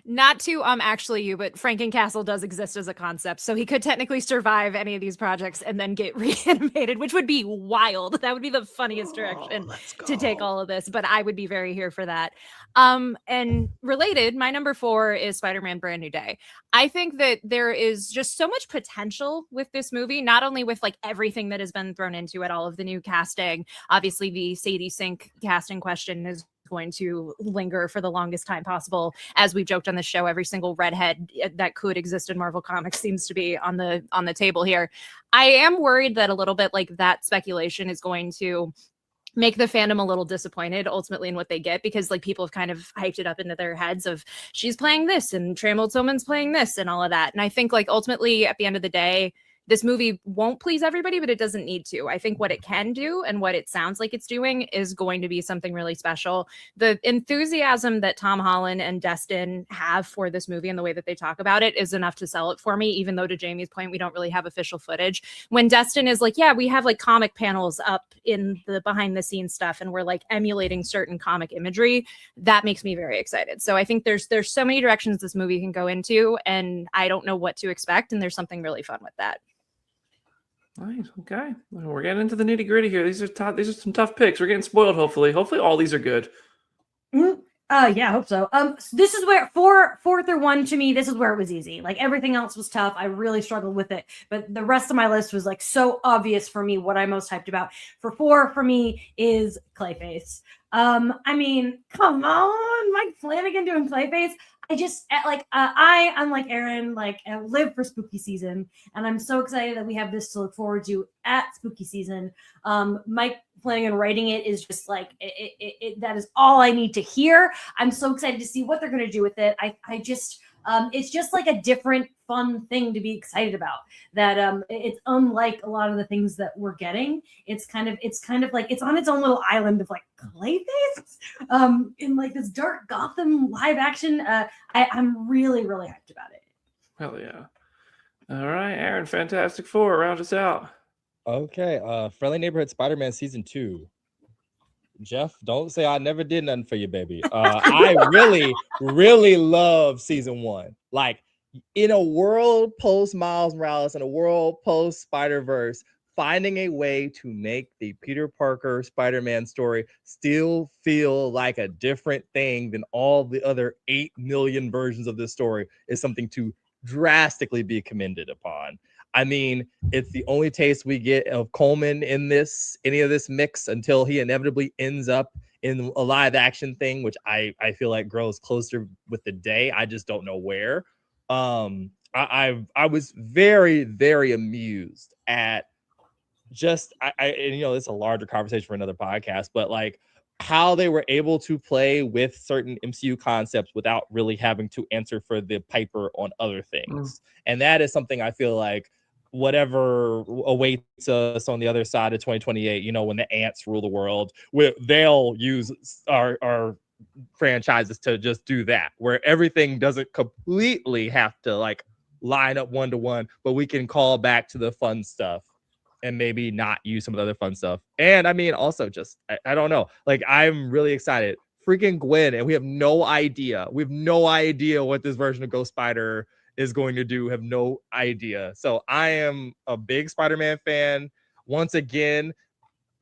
Not to actually you, but Frankencastle does exist as a concept, so he could technically survive any of these projects and then get reanimated, which would be wild. That would be the funniest direction to take all of this, but I would be very here for that. And related, my number 4 is Spider-Man Brand New Day. I think that there is just so much potential with this movie, not only with like everything that has been thrown into it, all of the new casting. Obviously, the Sadie Sink casting question is going to linger for the longest time possible. As we've joked on the show, every single redhead that could exist in Marvel Comics seems to be on the table here. I am worried that a little bit like that speculation is going to make the fandom a little disappointed ultimately in what they get, because like people have kind of hyped it up into their heads of she's playing this and Trammell Tillman's playing this and all of that. And I think like ultimately at the end of the day, this movie won't please everybody, but it doesn't need to. I think what it can do and what it sounds like it's doing is going to be something really special. The enthusiasm that Tom Holland and Destin have for this movie and the way that they talk about it is enough to sell it for me, even though to Jamie's point, we don't really have official footage. When Destin is like, yeah, we have like comic panels up in the behind the scenes stuff and we're like emulating certain comic imagery, that makes me very excited. So I think there's so many directions this movie can go into, and I don't know what to expect, and there's something really fun with that. Nice. Okay. Well, we're getting into the nitty gritty here. These are some tough picks. We're getting spoiled. Hopefully all these are good. Yeah, I hope so. This is where 4 through 1 to me, this is where it was easy. Like everything else was tough. I really struggled with it, but the rest of my list was like so obvious for me what I'm most hyped about. For 4 for me is Clayface. I mean, come on, Mike Flanagan doing Clayface. I just I, unlike Aaron, live for spooky season, and I'm so excited that we have this to look forward to at spooky season. Mike Flanagan writing it is just like that is all I need to hear. I'm so excited to see what they're going to do with it. I just it's just like a different fun thing to be excited about, that it's unlike a lot of the things that we're getting. It's kind of like it's on its own little island of like Clayface in like this dark Gotham live action. I'm really hyped about it. Hell yeah. All right, Aaron, Fantastic Four, round us out. Okay, Friendly Neighborhood Spider-Man Season 2. Jeff, don't say I never did nothing for you, baby. I really love Season 1. Like, in a world post Miles Morales, in a world post Spider-Verse, finding a way to make the Peter Parker Spider-Man story still feel like a different thing than all the other 8 million versions of this story is something to drastically be commended upon. I mean, it's the only taste we get of Coleman in any of this mix until he inevitably ends up in a live action thing, which I feel like grows closer with the day. I just don't know where. I was very amused at just and you know, it's a larger conversation for another podcast, but like how they were able to play with certain MCU concepts without really having to answer for the piper on other things. And that is something I feel like whatever awaits us on the other side of 2028, you know, when the ants rule the world, they'll use our franchises to just do that, where everything doesn't completely have to like line up 1-to-1, but we can call back to the fun stuff and maybe not use some of the other fun stuff. And I mean, also just, I don't know, like I'm really excited. Freaking Gwen, and we have no idea what this version of Ghost Spider is going to do. Have no idea. So I am a big Spider-Man fan. Once again,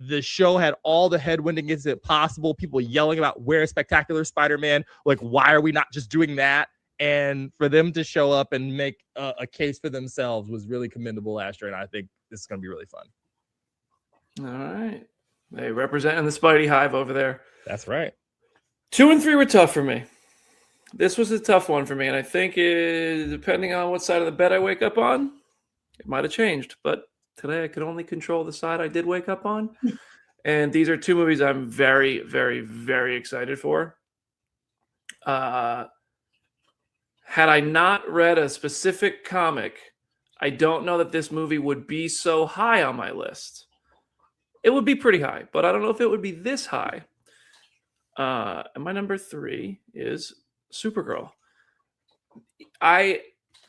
the show had all the headwind against it possible. People yelling about where's Spectacular Spider-Man? Like, why are we not just doing that? And for them to show up and make a case for themselves was really commendable last year. And I think this is going to be really fun. All right. They representing the Spidey Hive over there. That's right. 2 and 3 were tough for me. This was a tough one for me. And I think depending on what side of the bed I wake up on, it might have changed. But today I could only control the side I did wake up on. And these are 2 movies I'm very excited for. Had I not read a specific comic, I don't know that this movie would be so high on my list. It would be pretty high, but I don't know if it would be this high. And my number 3 is Supergirl. I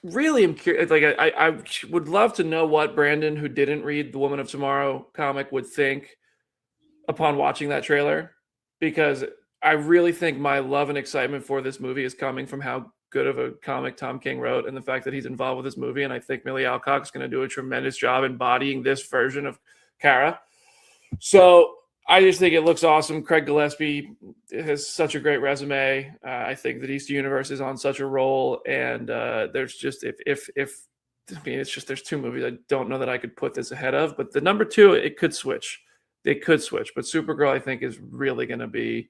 really am curious. Like, I would love to know what Brandon, who didn't read the Woman of Tomorrow comic, would think upon watching that trailer, because I really think my love and excitement for this movie is coming from how good of a comic Tom King wrote and the fact that he's involved with this movie. And I think Millie Alcock is going to do a tremendous job embodying this version of Kara. So I just think it looks awesome. Craig Gillespie has such a great resume. I think that DC Universe is on such a roll, and there's just there's 2 movies I don't know that I could put this ahead of, but the number 2, it could switch. They could switch, but Supergirl I think is really going to be.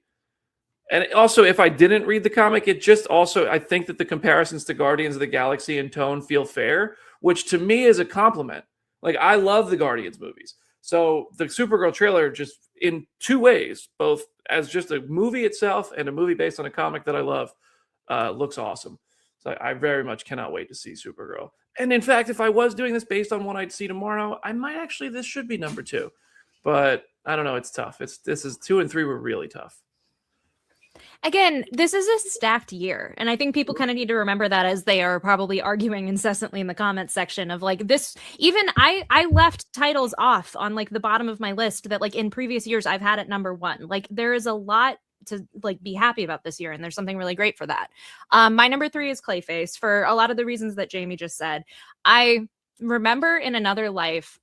And also, if I didn't read the comic, it just also, I think that the comparisons to Guardians of the Galaxy in tone feel fair, which to me is a compliment. Like, I love the Guardians movies. So the Supergirl trailer, just in 2 ways, both as just a movie itself and a movie based on a comic that I love, looks awesome. So I very much cannot wait to see Supergirl. And in fact, if I was doing this based on what I'd see tomorrow, I might actually, this should be number 2. But I don't know, it's tough. This is 2 and 3 were really tough. Again, this is a stacked year. And I think people kind of need to remember that as they are probably arguing incessantly in the comments section of like this. Even I left titles off on like the bottom of my list that like in previous years I've had at number 1. Like there is a lot to like be happy about this year, and there's something really great for that. My number 3 is Clayface for a lot of the reasons that Jamie just said. I remember in another life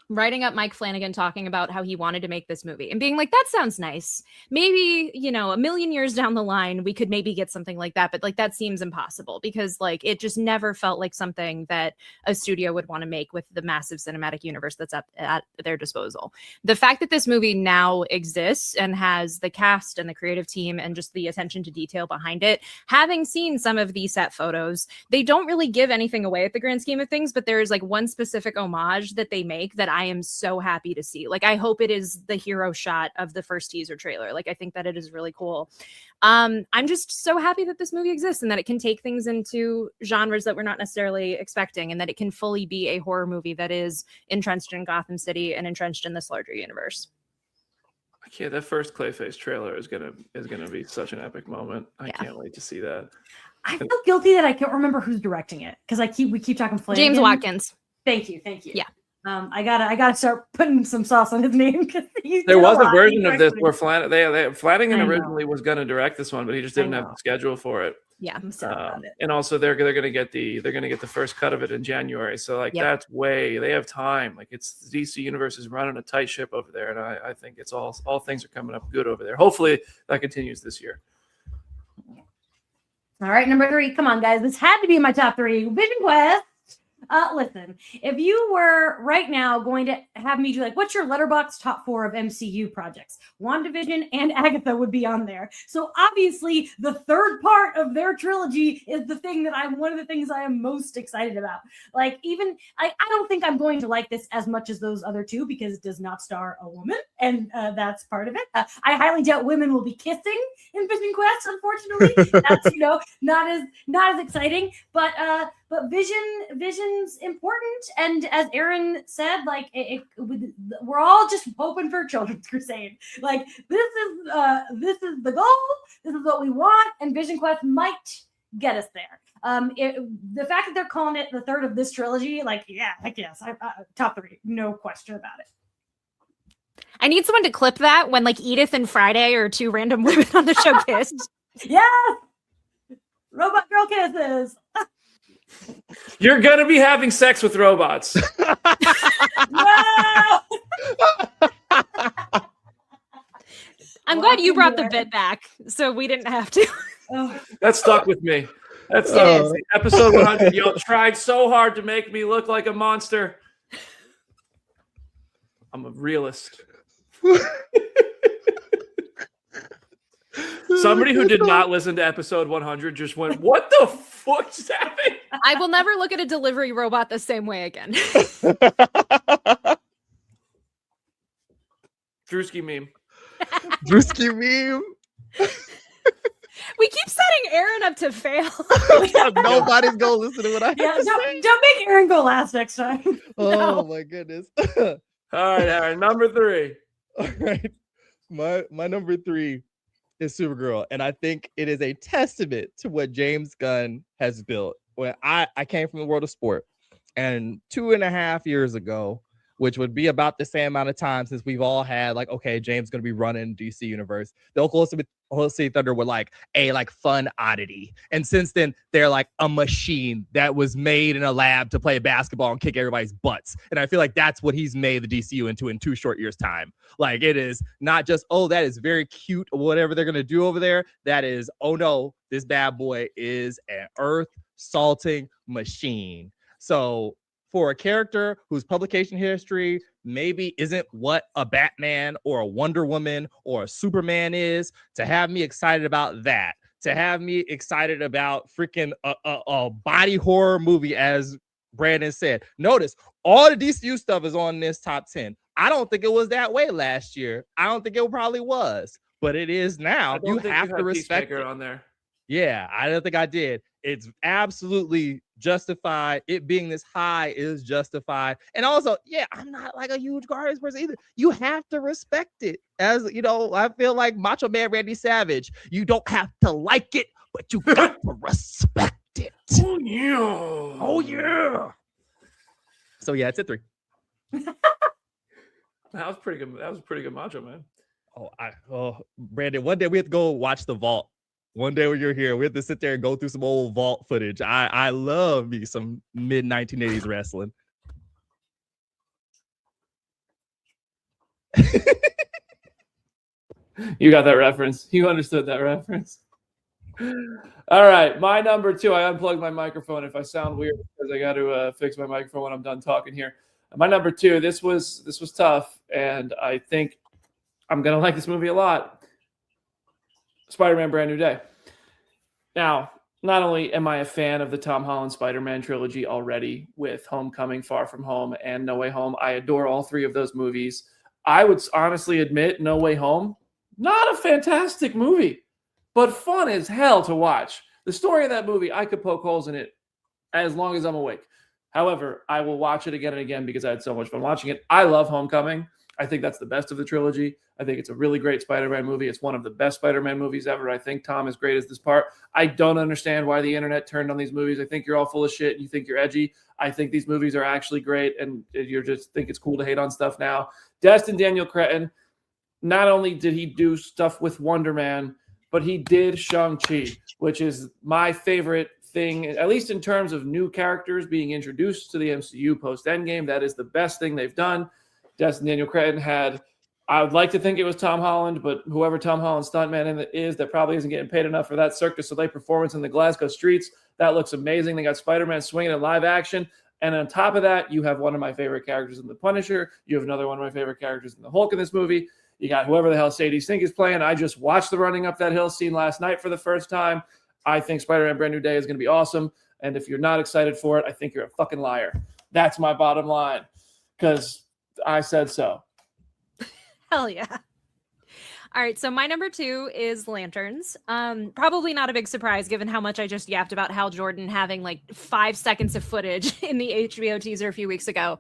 writing up Mike Flanagan talking about how he wanted to make this movie and being like, that sounds nice. Maybe, you know, a million years down the line, we could maybe get something like that. But like, that seems impossible because like, it just never felt like something that a studio would want to make with the massive cinematic universe that's at their disposal. The fact that this movie now exists and has the cast and the creative team and just the attention to detail behind it, having seen some of the set photos, they don't really give anything away at the grand scheme of things, but there is like one specific homage that they make that I am so happy to see. Like, I hope it is the hero shot of the first teaser trailer. Like, I think that it is really cool. I'm just so happy that this movie exists and that it can take things into genres that we're not necessarily expecting, and that it can fully be a horror movie that is entrenched in Gotham City and entrenched in this larger universe. Yeah, that first Clayface trailer is gonna be such an epic moment. I can't wait to see that. I feel guilty that I can't remember who's directing it because we keep talking Flanagan. James Watkins. Thank you. Yeah. I gotta start putting some sauce on his name because there was a version of this where Flanagan I originally was going to direct this one, but he just didn't have the schedule for it. Yeah, I'm sad about it. And also they're gonna get the first cut of it in January. So like that's they have time. Like it's the DC universe is running a tight ship over there, and I think it's all things are coming up good over there. Hopefully that continues this year. All right, number 3. Come on, guys. This had to be in my top 3. Vision Quest. Listen, if you were right now going to have me do like, what's your Letterboxd top 4 of MCU projects? WandaVision and Agatha would be on there. So obviously the third part of their trilogy is the thing that one of the things I am most excited about. Like even, I don't think I'm going to like this as much as those other 2 because it does not star a woman. And that's part of it. I highly doubt women will be kissing in Vision Quest, unfortunately. That's, not as exciting, but Vision's important, and as Aaron said, like we're all just hoping for a Children's Crusade. Like this is the goal. This is what we want, and Vision Quest might get us there. The fact that they're calling it the third of this trilogy, like yes, top 3, no question about it. I need someone to clip that when like Edith and Friday are 2 random women on the show kissed. Yes, robot girl kisses. You're gonna be having sex with robots. No! I'm glad you brought the bit back, so we didn't have to. That stuck with me. That's episode 100. Y'all tried so hard to make me look like a monster. I'm a realist. Somebody who did not listen to episode 100 just went, what the fuck is happening? I will never look at a delivery robot the same way again. Drewski meme. Drewski meme. We keep setting Aaron up to fail. Nobody's gonna listen to what I have to say. Don't make Aaron go last next time. Oh my goodness. All right, number 3. All right. My number 3 is Supergirl, and I think it is a testament to what James Gunn has built. When I came from the world of sport, and 2.5 years ago, which would be about the same amount of time since we've all had like, okay, James going to be running DC universe. The Oklahoma City Thunder were like a fun oddity, and since then they're like a machine that was made in a lab to play basketball and kick everybody's butts. And I feel like that's what he's made the DCU into in 2 short years' time. Like it is not just that is very cute or whatever they're gonna do over there. That is no, this bad boy is an earth salting machine. So for a character whose publication history maybe isn't what a Batman or a Wonder Woman or a Superman is, to have me excited about that, to have me excited about freaking a body horror movie, as Brandon said. Notice all the DCU stuff is on this top 10. I don't think it was that way last year. I don't think it probably was, but it is now. You have to respect it. on there. Yeah, I don't think I did. It's absolutely justified. It being this high is justified. And also, yeah, I'm not like a huge Guardians person either. You have to respect it. As you know, I feel like Macho Man Randy Savage. You don't have to like it, but you got to respect it. Oh yeah. Oh yeah. So yeah, it's a 3. That was pretty good. That was a pretty good Macho Man. Brandon, one day we have to go watch The Vault. One day when you're here, we have to sit there and go through some old Vault footage. I love me some mid 1980s wrestling. You got that reference. You understood that reference. All right, my number 2. I unplugged my microphone. If I sound weird, because I got to fix my microphone when I'm done talking here. My number 2. This was tough, and I think I'm gonna like this movie a lot. Spider-Man: Brand New Day. Now, not only am I a fan of the Tom Holland Spider-Man trilogy already with Homecoming, Far From Home, and No Way Home, I adore all 3 of those movies. I would honestly admit No Way Home, not a fantastic movie, but fun as hell to watch. The story of that movie, I could poke holes in it as long as I'm awake. However, I will watch it again and again because I had so much fun watching it. I love Homecoming. I think that's the best of the trilogy. I think it's a really great Spider-Man movie. It's one of the best Spider-Man movies ever. I think Tom is great as this part. I don't understand why the internet turned on these movies. I think you're all full of shit and you think you're edgy. I think these movies are actually great and you just think it's cool to hate on stuff now. Destin Daniel Cretton, not only did he do stuff with Wonder Man, but he did Shang-Chi, which is my favorite thing, at least in terms of new characters being introduced to the MCU post-Endgame. That is the best thing they've done. Destin Daniel Cretton had, I would like to think it was Tom Holland, but whoever Tom Holland's stuntman is, that probably isn't getting paid enough for that Cirque du Soleil performance in the Glasgow streets. That looks amazing. They got Spider-Man swinging in live action. And on top of that, you have one of my favorite characters in The Punisher. You have another one of my favorite characters in the Hulk in this movie. You got whoever the hell Sadie Sink is playing. I just watched the Running Up That Hill scene last night for the first time. I think Spider-Man Brand New Day is going to be awesome. And if you're not excited for it, I think you're a fucking liar. That's my bottom line. Because I said so. Hell yeah. All right, so my number 2 is Lanterns. Probably not a big surprise given how much I just yapped about Hal Jordan having like 5 seconds of footage in the HBO teaser a few weeks ago.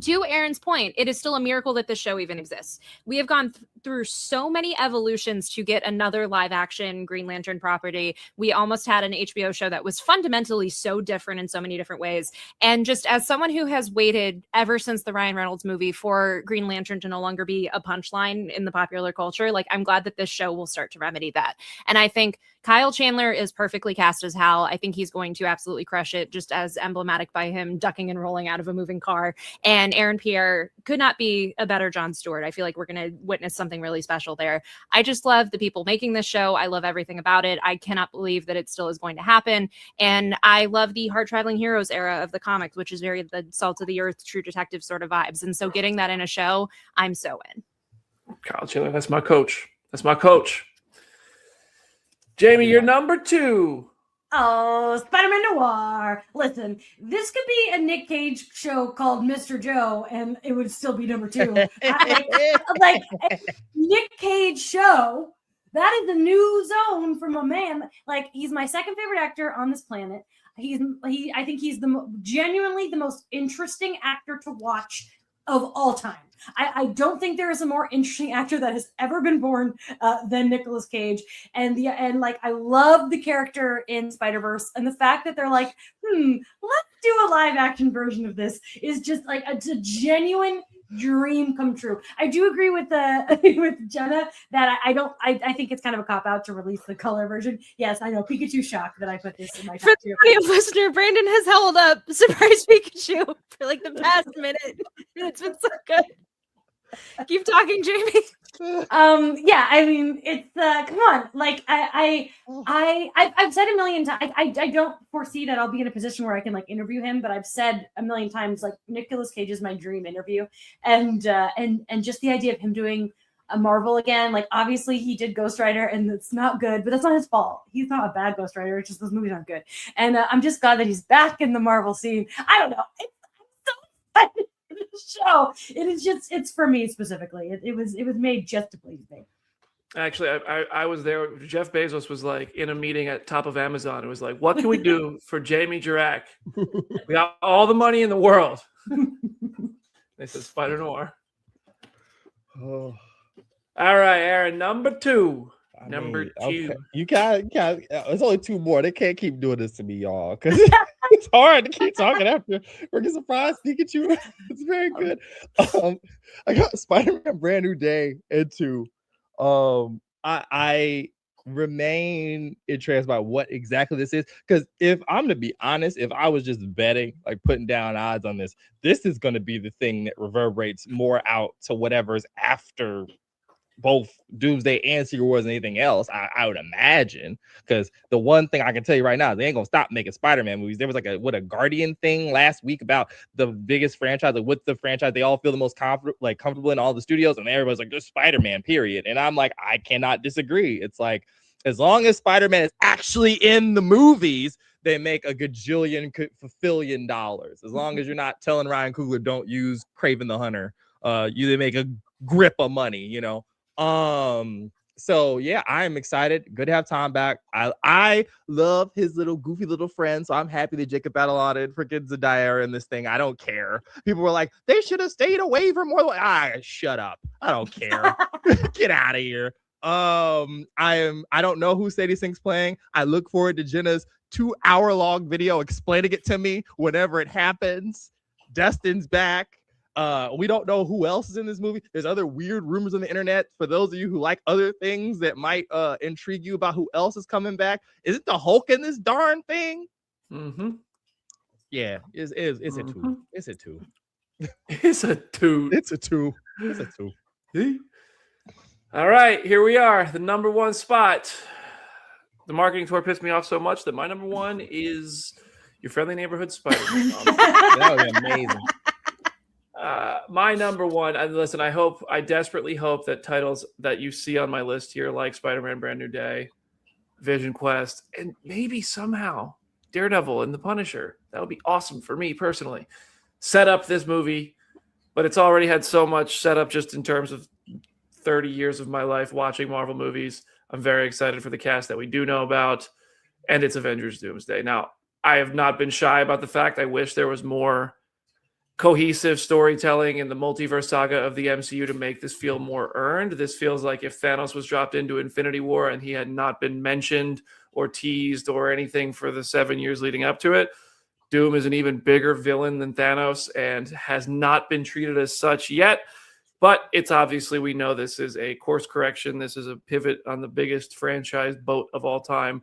To Aaron's point, it is still a miracle that this show even exists. We have gone through so many evolutions to get another live action Green Lantern property. We almost had an HBO show that was fundamentally so different in so many different ways. And just as someone who has waited ever since the Ryan Reynolds movie for Green Lantern to no longer be a punchline in the popular culture, like I'm glad that this show will start to remedy that. And I think Kyle Chandler is perfectly cast as Hal. I think he's going to absolutely crush it, just as emblematic by him ducking and rolling out of a moving car. And Aaron Pierre could not be a better Jon Stewart. I feel like we're going to witness something really special there. I just love the people making this show. I love everything about it. I cannot believe that it still is going to happen. And I love the Hard Traveling Heroes era of the comics, which is very the salt of the earth, True Detective sort of vibes. And so getting that in a show, I'm so in. Kyle Chandler, that's my coach. That's my coach. Jamie, you're number 2. Oh, Spider-Man Noir. Listen, this could be a Nick Cage show called Mr. Joe, and it would still be number 2. like Nick Cage show. That is a new zone from a man. Like, he's my second favorite actor on this planet. I think he's genuinely the most interesting actor to watch of all time. I don't think there is a more interesting actor that has ever been born than Nicolas Cage. And I love the character in Spider-Verse, and the fact that they're like, let's do a live action version of this is just like it's a genuine dream come true. I do agree with with Jenna that I think it's kind of a cop out to release the color version. Yes, I know, Pikachu shocked that I put this in my top 2. For the listener, Brandon has held up Surprise Pikachu for like the past minute. It's been so good. Keep talking, Jamie. Yeah, I mean, it's come on. Like I've said a million times. I don't foresee that I'll be in a position where I can like interview him, but I've said a million times like Nicolas Cage is my dream interview, and just the idea of him doing a Marvel again. Like obviously he did Ghost Rider, and it's not good, but that's not his fault. He's not a bad Ghost Rider. It's just those movies aren't good, and I'm just glad that he's back in the Marvel scene. I don't know. I'm so excited. Show. It is just, it's for me specifically. It was made just to please me. Actually, I was there. Jeff Bezos was like in a meeting at top of Amazon. It was like, what can we do for Jamie Jirak? We got all the money in the world. They said Spider Noir. Oh, All right, Aaron, number 2. I Number mean, 2. okay. You got. It's only 2 more. They can't keep doing this to me, y'all, because it's hard to keep talking after Freaking Surprise Pikachu. It's very good. I got Spider-Man Brand New Day and 2. I remain entranced by what exactly this is, because if I'm to be honest, if I was just betting, like putting down odds on this is going to be the thing that reverberates more out to whatever's after both Doomsday and Secret Wars and anything else, I would imagine. Because the one thing I can tell you right now, they ain't gonna stop making Spider-Man movies. There was like a Guardian thing last week about the biggest franchise, like with the franchise they all feel the most comfortable in all the studios, and everybody's like, just Spider-Man, period. And I'm like, I cannot disagree. It's like, as long as Spider-Man is actually in the movies, they make a gajillion dollars. As long as you're not telling Ryan Coogler don't use Kraven the Hunter, they make a grip of money, you know. So yeah, I'm excited. Good to have Tom back. I love his little goofy little friend, so I'm happy that Jacob Batalon and freaking Zendaya in this thing. I don't care. People were like, they should have stayed away for more. Shut up. I don't care. Get out of here. I don't know who Sadie Sink's playing. I look forward to Jenna's 2-hour-long video explaining it to me whenever it happens. Destin's back. We don't know who else is in this movie. There's other weird rumors on the internet. For those of you who like other things that might intrigue you about who else is coming back, is it the Hulk in this darn thing? Mm-hmm. Yeah, it's a 2. It's a 2. It's a 2. It's a 2. It's a 2. All right, here we are. The number 1 spot. The marketing tour pissed me off so much that my number 1 is Your Friendly Neighborhood Spider-Man. That would be amazing. My number 1, and listen, I desperately hope that titles that you see on my list here, like Spider-Man Brand New Day, Vision Quest, and maybe somehow Daredevil and The Punisher, that would be awesome for me personally, set up this movie. But it's already had so much set up just in terms of 30 years of my life watching Marvel movies. I'm very excited for the cast that we do know about, and it's Avengers Doomsday. Now, I have not been shy about the fact I wish there was more cohesive storytelling in the multiverse saga of the MCU to make this feel more earned. This feels like if Thanos was dropped into Infinity War and he had not been mentioned or teased or anything for the 7 years leading up to it. Doom is an even bigger villain than Thanos and has not been treated as such yet. But it's obviously, we know this is a course correction. This is a pivot on the biggest franchise boat of all time.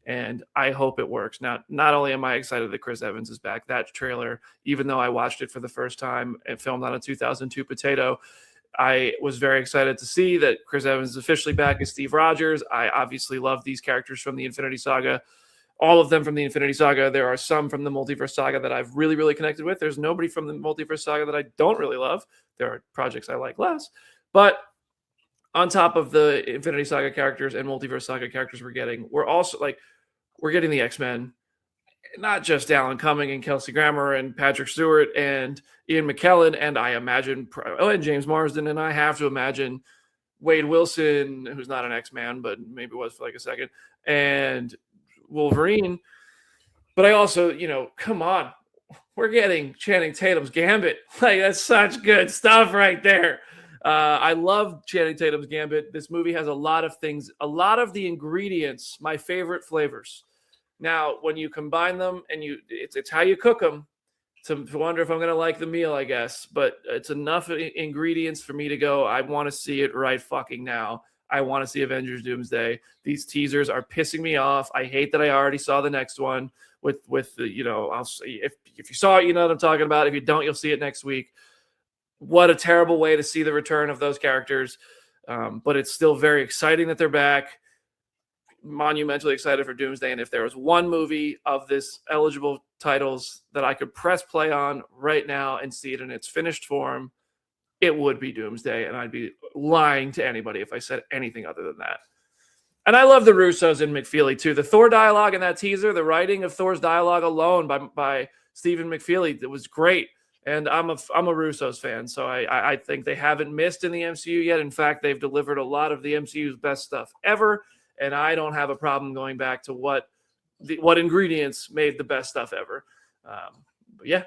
And I hope it works. Now, not only am I excited that Chris Evans is back, that trailer, even though I watched it for the first time and filmed on a 2002 potato, I was very excited to see that Chris Evans is officially back as Steve Rogers. I obviously love these characters from the Infinity Saga, all of them from the Infinity Saga. There are some from the Multiverse Saga that I've really, really connected with. There's nobody from the Multiverse Saga that I don't really love. There are projects I like less. But on top of the Infinity Saga characters and Multiverse Saga characters we're also we're getting the X-Men, not just Alan Cumming and Kelsey Grammer and Patrick Stewart and Ian McKellen, and I imagine, and James Marsden, and I have to imagine Wade Wilson, who's not an X-Man, but maybe was for like a second, and Wolverine. But I also, come on, we're getting Channing Tatum's Gambit. That's such good stuff right there. I love Channing Tatum's Gambit. This movie has a lot of things, a lot of the ingredients, my favorite flavors. Now, when you combine them and it's how you cook them to wonder if I'm going to like the meal, I guess. But it's enough ingredients for me to go, I want to see it right fucking now. I want to see Avengers Doomsday. These teasers are pissing me off. I hate that I already saw the next one with the, I'll see if you saw it, you know what I'm talking about. If you don't, you'll see it next week. What a terrible way to see the return of those characters. But it's still very exciting that they're back. Monumentally excited for Doomsday. And if there was one movie of this eligible titles that I could press play on right now and see it in its finished form, it would be Doomsday. And I'd be lying to anybody if I said anything other than that. And I love the Russos and McFeely too. The Thor dialogue in that teaser, the writing of Thor's dialogue alone by Stephen McFeely, it was great. And I'm a Russo's fan, so I think they haven't missed in the MCU yet. In fact, they've delivered a lot of the MCU's best stuff ever, and I don't have a problem going back to what ingredients made the best stuff ever. But yeah,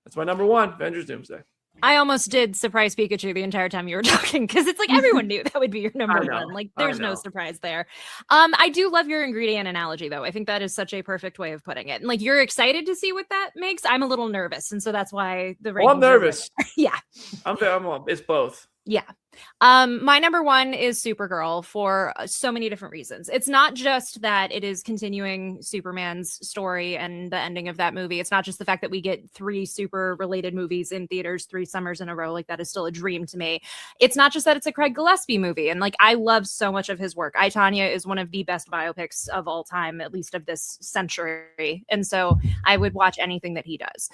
that's my number one, Avengers Doomsday. I almost did surprise Pikachu the entire time you were talking because it's like everyone knew that would be your number one. Like there's no surprise there. I do love your ingredient analogy though. I think that is such a perfect way of putting it. And like you're excited to see what that makes. I'm a little nervous, and so that's why the I'm nervous. Yeah, I'm it's both. Yeah. My number one is Supergirl for so many different reasons. It's not just that it is continuing Superman's story and the ending of that movie. It's not just the fact that we get 3 super related movies in theaters 3 summers in a row. Like that is still a dream to me. It's not just that it's a Craig Gillespie movie. And like, I love so much of his work. I, Tonya is one of the best biopics of all time, at least of this century. And so I would watch anything that he does.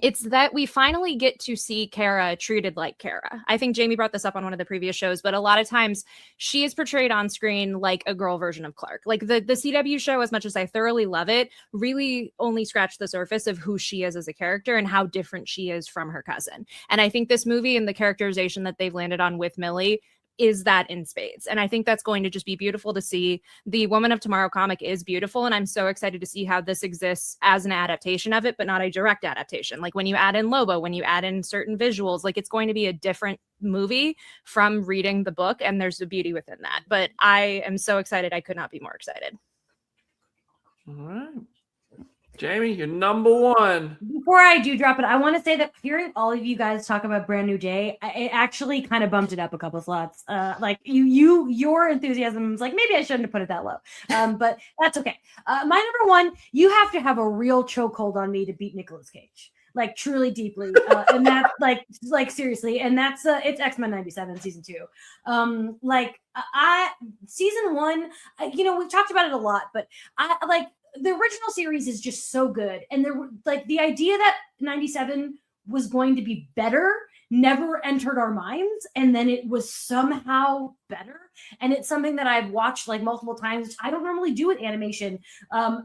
It's that we finally get to see Kara treated like Kara. I think Jamie brought this up on one of the previous shows, but a lot of times she is portrayed on screen like a girl version of Clark. Like the CW show, as much as I thoroughly love it, really only scratched the surface of who she is as a character and how different she is from her cousin. And I think this movie and the characterization that they've landed on with Millie is that in spades. And I think that's going to just be beautiful to see. The Woman of Tomorrow comic is beautiful, and I'm so excited to see how this exists as an adaptation of it, but not a direct adaptation. Like when you add in Lobo, when you add in certain visuals, like it's going to be a different movie from reading the book, and there's a beauty within that. But I am so excited. I could not be more excited. All right. Jamie, you're number one. Before I do drop it, I want to say that hearing all of you guys talk about Brand New Day, it actually kind of bumped it up a couple slots. Like your enthusiasm was like, maybe I shouldn't have put it that low. But that's okay. My number one, you have to have a real chokehold on me to beat Nicolas Cage. Like truly deeply. And that like seriously. And that's it's X-Men 97 season 2. Season 1, we've talked about it a lot, but the original series is just so good. And there were like the idea that 97 was going to be better never entered our minds. And then it was somehow better. And it's something that I've watched like multiple times, which I don't normally do with animation.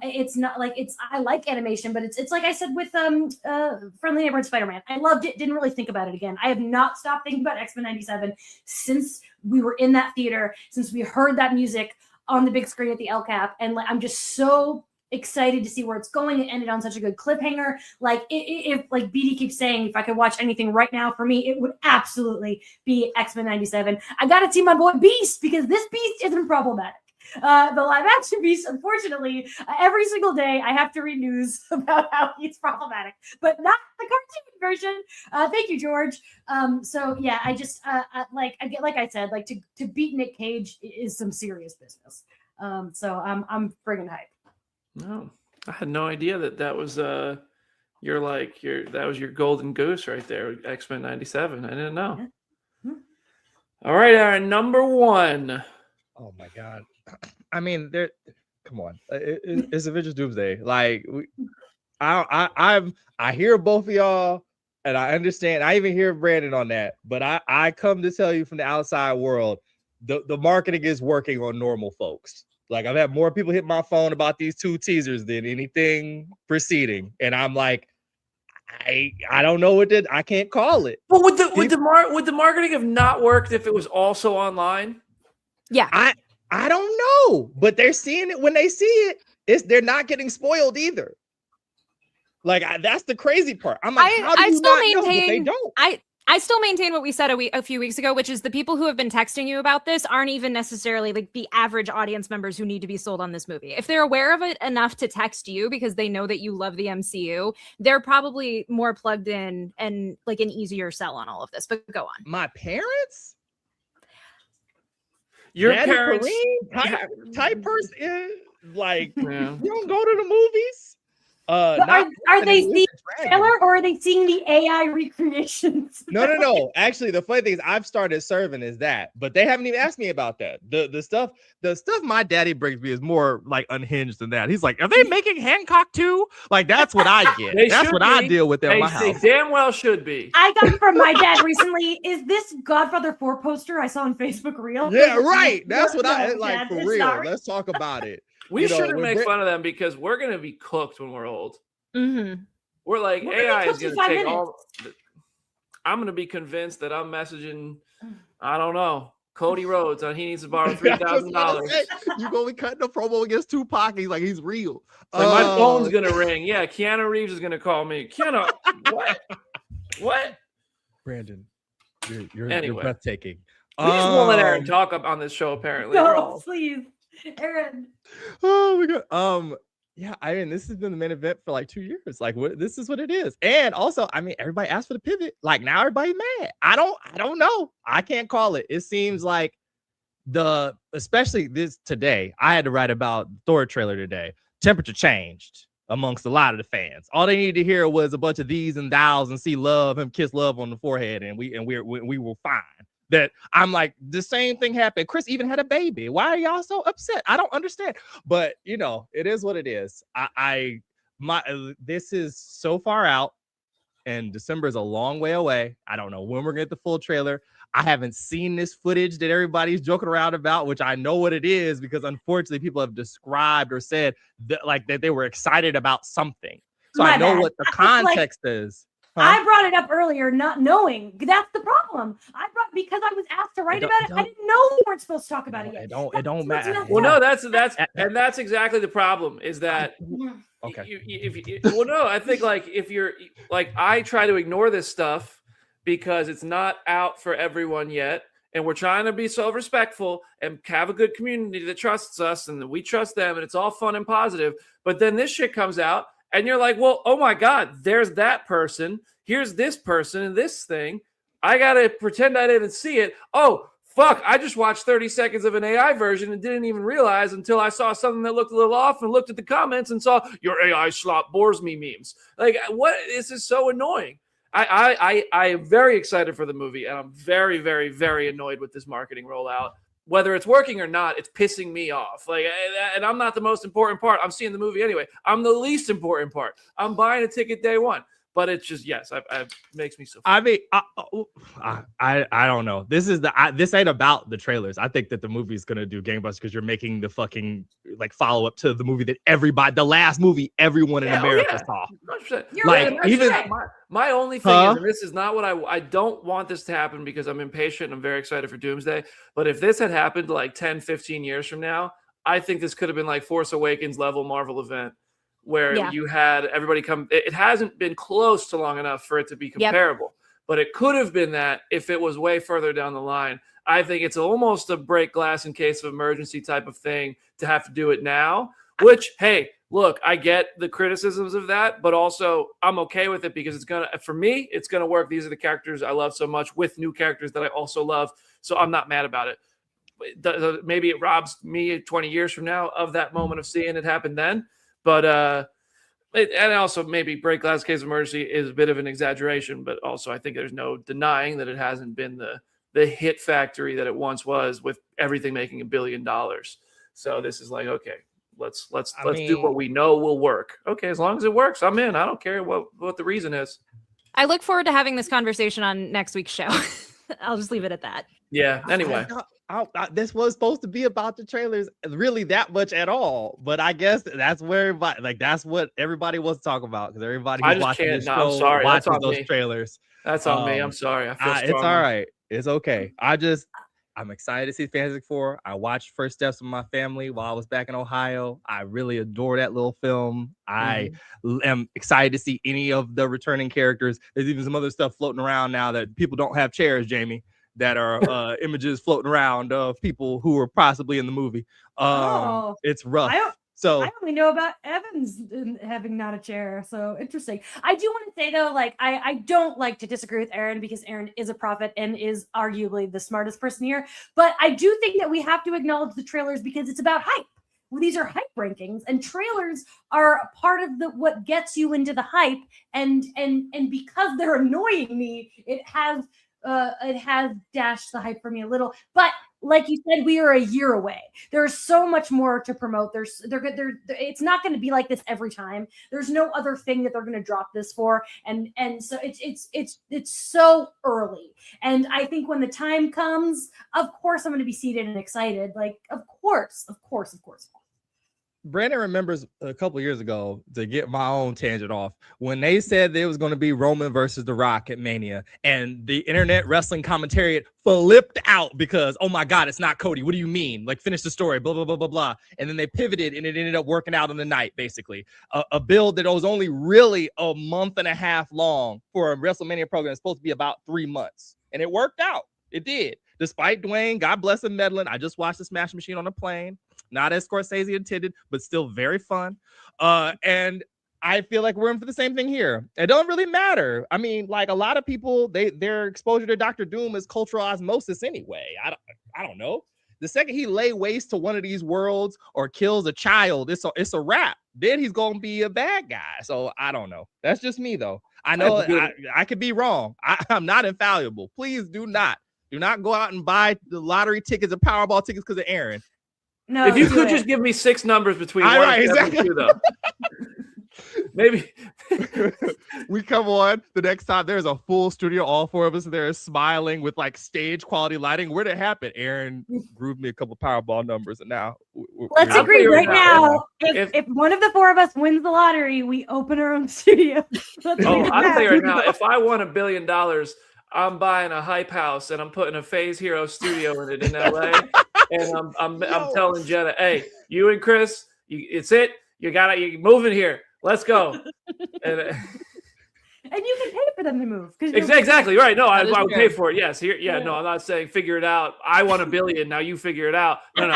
It's not like I like animation, but it's like I said with Friendly Neighborhood Spider-Man. I loved it. Didn't really think about it again. I have not stopped thinking about X-Men 97 since we were in that theater, since we heard that music on the big screen at the El Cap. And like, I'm just so excited to see where it's going. It ended on such a good cliffhanger. Like if like BD keeps saying, if I could watch anything right now for me, it would absolutely be X-Men 97. I got to see my boy Beast because this Beast isn't problematic. The live action Beast, unfortunately, every single day I have to read news about how he's problematic, but not the cartoon version. Thank you, George. So yeah, I just like I said, like to beat Nick Cage is some serious business. So I'm friggin' hyped. No, I had no idea that was that was your golden goose right there, X-Men 97. I didn't know. Yeah. All right, our number one. Oh my God. I mean, come on. It's Avengers Doomsday. Like I hear both of y'all and I understand. I even hear Brandon on that, but I come to tell you from the outside world, the marketing is working on normal folks. Like I've had more people hit my phone about these 2 teasers than anything preceding, and I'm like, I don't know what I can't call it. Well, would the marketing have not worked if it was also online? Yeah, I don't know, but they're seeing it when they see it. They're not getting spoiled either. Like that's the crazy part. I'm like, how do you not know? But they don't. I still maintain what we said a few weeks ago, which is the people who have been texting you about this aren't even necessarily like the average audience members who need to be sold on this movie. If they're aware of it enough to text you because they know that you love the MCU, they're probably more plugged in and like an easier sell on all of this. But go on. My parents? Your Daddy parents type person is like, yeah. You don't go to the movies? Are they seeing the trailer or are they seeing the AI recreations? No. Actually, the funny thing is I've started serving as that, but they haven't even asked me about that. The stuff my daddy brings me is more like unhinged than that. He's like, are they making Hancock too? Like that's what I get. That's what I deal with in my house. They damn well should be. I got from my dad recently. Is this Godfather 4 poster I saw on Facebook real? Yeah, right. That's what I like. Dad, for real. Sorry. Let's talk about it. We shouldn't make fun of them because we're going to be cooked when we're old. Mm-hmm. We're like, We're gonna AI be is going to 25 take minutes. all. I'm going to be convinced that I'm messaging, I don't know, Cody Rhodes on he needs to borrow $3,000. You gonna be cutting a promo against Tupac? He's like, he's real. Like my phone's gonna ring. Yeah, Keanu Reeves is gonna call me. Keanu, what? What? Brandon, you're Anyway. breathtaking. We just won't let Aaron talk up on this show. Apparently, We're No, all- please, Aaron. Oh my god. Yeah, I mean, this has been the main event for like 2 years. Like, this is what it is. And also, I mean, everybody asked for the pivot. Like, now everybody's mad. I don't know. I can't call it. It seems like especially this today, I had to write about Thor trailer today. Temperature changed amongst a lot of the fans. All they needed to hear was a bunch of these and thous and see love, him kiss love on the forehead, and we were fine. That I'm like, the same thing happened. Chris even had a baby. Why are y'all so upset? I don't understand. But you know, it is what it is. This is so far out, and December is a long way away. I don't know when we're gonna get the full trailer. I haven't seen this footage that everybody's joking around about, which I know what it is because unfortunately people have described or said that they were excited about something. So My I know bad. what the I was like- context is. I brought it up earlier, not knowing. That's the problem. Because I was asked to write It about it. don't- I didn't know we weren't supposed to talk about it yet. It don't That's what's matter. messed Well, up. no, that's exactly the problem. Is that Okay. well, no, I think like if you're like I try to ignore this stuff because it's not out for everyone yet, and we're trying to be so respectful and have a good community that trusts us and that we trust them, and it's all fun and positive. But then this shit comes out, and you're like, well, oh my god, there's that person. Here's this person and this thing. I gotta pretend I didn't see it. Oh. Fuck, I just watched 30 seconds of an AI version and didn't even realize until I saw something that looked a little off and looked at the comments and saw your AI slop bores me memes. Like, what? This is so annoying. I am very excited for the movie, and I'm very, very, very annoyed with this marketing rollout. Whether it's working or not, it's pissing me off. Like, and I'm not the most important part. I'm seeing the movie anyway. I'm the least important part. I'm buying a ticket day one. But it's just it makes me so. I mean, I don't know. This ain't about the trailers. I think that the movie is gonna do gangbusters because you're making the fucking like follow up to the movie that the last movie everyone in America saw. 100%. You're Like, right. even- That's right. My only thing is, and this is not what I don't want this to happen because I'm impatient and I'm very excited for Doomsday. But if this had happened like 10, 15 years from now, I think this could have been like Force Awakens level Marvel event. Where you had everybody come. It hasn't been close to long enough for it to be comparable, but it could have been that if it was way further down the line. I think it's almost a break glass in case of emergency type of thing to have to do it now, which, hey, look, I get the criticisms of that, but also I'm okay with it because for me, it's going to work. These are the characters I love so much with new characters that I also love. So I'm not mad about it. Maybe it robs me 20 years from now of that moment of seeing it happen then. But and also maybe break glass case of emergency is a bit of an exaggeration, but also I think there's no denying that it hasn't been the hit factory that it once was with everything making $1 billion. So this is like, okay, let's do what we know will work. Okay, as long as it works, I'm in. I don't care what the reason is. I look forward to having this conversation on next week's show. I'll just leave it at that. Yeah. Anyway. This was supposed to be about the trailers really that much at all, but I guess that's where that's what everybody wants to talk about because everybody who's watching this show watches those trailers. That's on me. I'm sorry. I feel it's all right. It's okay. I'm excited to see Fantastic Four. I watched First Steps with my family while I was back in Ohio. I really adore that little film. I am excited to see any of the returning characters. There's even some other stuff floating around now that people don't have chairs, Jamie. That are images floating around of people who were possibly in the movie. It's rough. I only know about Evans having not a chair, so interesting. I do want to say though, like I don't like to disagree with Aaron because Aaron is a prophet and is arguably the smartest person here. But I do think that we have to acknowledge the trailers because it's about hype. Well, these are hype rankings, and trailers are part of what gets you into the hype. And because they're annoying me, it has dashed the hype for me a little, but like you said, we are a year away. There's so much more to promote. It's not going to be like this every time. There's no other thing that they're going to drop this for, and so it's so early. And I think when the time comes, of course, I'm going to be seated and excited. Like, of course. Brandon remembers a couple years ago, to get my own tangent off, when they said there was going to be Roman versus The Rock at Mania, and the internet wrestling commentariat flipped out because, oh my God, it's not Cody. What do you mean? Like, finish the story, blah, blah, blah, blah, blah. And then they pivoted and it ended up working out in the night, basically. A build that was only really a month and a half long for a WrestleMania program. It's supposed to be about 3 months. And it worked out. It did. Despite Dwayne, God bless him, meddling. I just watched the Smash Machine on a plane. Not as Scorsese intended, but still very fun. And I feel like we're in for the same thing here. It don't really matter. I mean, like, a lot of people, their exposure to Dr. Doom is cultural osmosis anyway. I don't know. The second he lay waste to one of these worlds or kills a child, it's a wrap. Then he's gonna be a bad guy. So I don't know. That's just me though. I know I could be wrong. I'm not infallible. Please do not go out and buy the lottery tickets and Powerball tickets because of Aaron. No, If you could just give me 6 numbers between 1 and 72, though. Maybe. We come on the next time. There's a full studio. All 4 of us there smiling with like stage quality lighting. Where'd it happen? Aaron grooved me a couple Powerball numbers, and now let's I'll agree tell you right right now. now, If one of the 4 of us wins the lottery, we open our own studio. Let's Oh, make it I'll tell you right happen. now, if I won $1 billion, I'm buying a hype house and I'm putting a Phase Hero studio in it in LA. And I'm telling Jenna, hey, you and Chris, it's it. You're moving here. Let's go. And And you can pay for them to move. exactly right. No, I That is would pay true. for it. Yes. Here, Yeah. no, I'm not saying figure it out. I want $1 billion. Now you figure it out. No.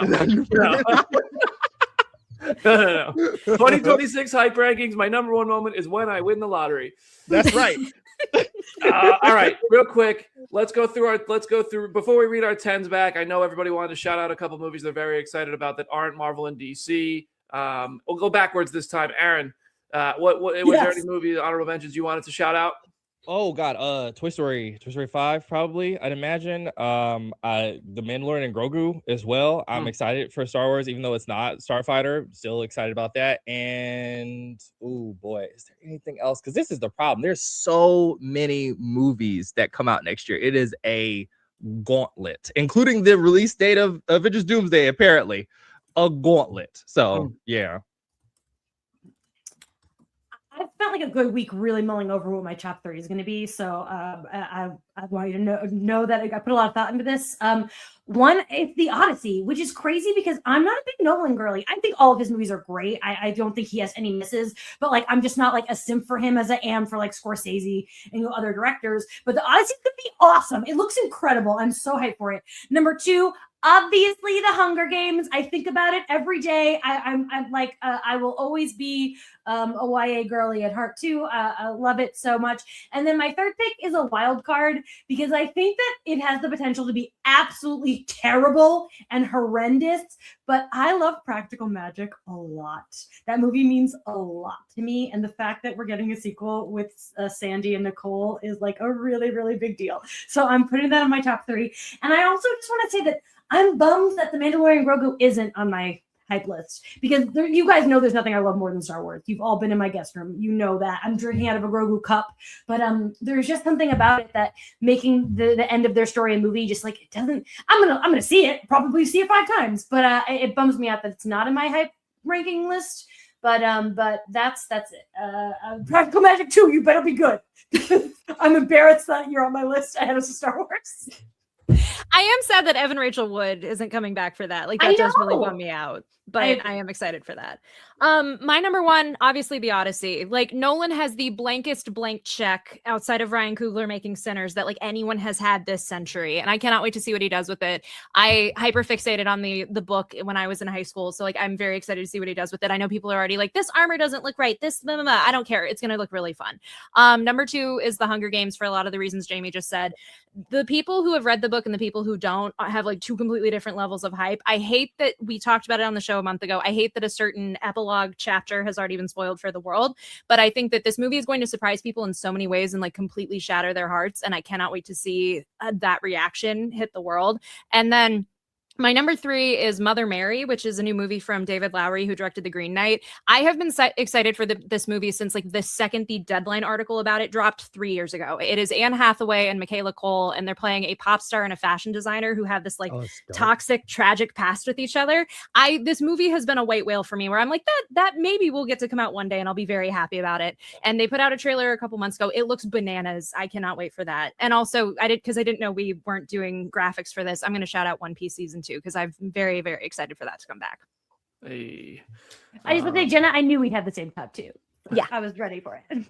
No. 2026 hype rankings. My number 1 moment is when I win the lottery. That's right. All right, real quick. Let's go through before we read our 10s back. I know everybody wanted to shout out a couple movies they're very excited about that aren't Marvel and DC. We'll go backwards this time. Aaron, what was there any movie honorable mentions you wanted to shout out? Oh God, Toy Story 5 probably, I'd imagine. The Mandalorian and Grogu as well. I'm excited for Star Wars, even though it's not Starfighter. Still excited about that. And oh boy, is there anything else? Because this is the problem. There's so many movies that come out next year. It is a gauntlet, including the release date of Avengers Doomsday. Apparently, a gauntlet. So yeah. I felt like a good week really mulling over what my top 3 is going to be. So I want you to know that I put a lot of thought into this. One is The Odyssey, which is crazy because I'm not a big Nolan girly. I think all of his movies are great. I don't think he has any misses, but like I'm just not like a simp for him as I am for like Scorsese and other directors. But The Odyssey could be awesome. It looks incredible. I'm so hyped for it. Number 2, obviously The Hunger Games. I think about it every day. I'm like I will always be a YA girly at heart too. I love it so much. And then my 3rd pick is a wild card because I think that it has the potential to be absolutely terrible and horrendous. But I love Practical Magic a lot. That movie means a lot to me, and the fact that we're getting a sequel with Sandy and Nicole is like a really, really big deal. So I'm putting that on my top 3. And I also just want to say that I'm bummed that The Mandalorian Grogu isn't on my hype list because you guys know there's nothing I love more than Star Wars. You've all been in my guest room. You know that. I'm drinking out of a Grogu cup. But there's just something about it that making the end of their story and movie just like it doesn't. I'm gonna see it, probably see it 5 times. But it bums me out that it's not in my hype ranking list. But that's it. Practical Magic 2, you better be good. I'm embarrassed that you're on my list ahead of Star Wars. I am sad that Evan Rachel Wood isn't coming back for that. Like I that does really know. bum me out. But I am excited for that. My number 1, obviously The Odyssey. Like Nolan has the blankest blank check outside of Ryan Coogler making Sinners that like anyone has had this century. And I cannot wait to see what he does with it. I hyper fixated on the book when I was in high school. So like I'm very excited to see what he does with it. I know people are already like, this armor doesn't look right. This, blah, blah, blah. I don't care. It's gonna look really fun. Number 2 is The Hunger Games for a lot of the reasons Jamie just said. The people who have read the book and the people who don't have like 2 completely different levels of hype. I hate that we talked about it on the show a month ago. I hate that a certain epilogue chapter has already been spoiled for the world, but I think that this movie is going to surprise people in so many ways and like completely shatter their hearts. And I cannot wait to see that reaction hit the world. And then My number 3 is Mother Mary, which is a new movie from David Lowery, who directed The Green Knight. I have been excited for this movie since like the second the Deadline article about it dropped 3 years ago. It is Anne Hathaway and Michaela Cole, and they're playing a pop star and a fashion designer who have this like Oh, it's dope. toxic, tragic past with each other. This movie has been a white whale for me, where I'm like that maybe will get to come out one day, and I'll be very happy about it. And they put out a trailer a couple months ago. It looks bananas. I cannot wait for that. And also, I didn't know we weren't doing graphics for this. I'm going to shout out One Piece season 2 because I'm very, very excited for that to come back. Hey, I just want to say, Jenna, I knew we'd have the same cut too. Yeah. I was ready for it.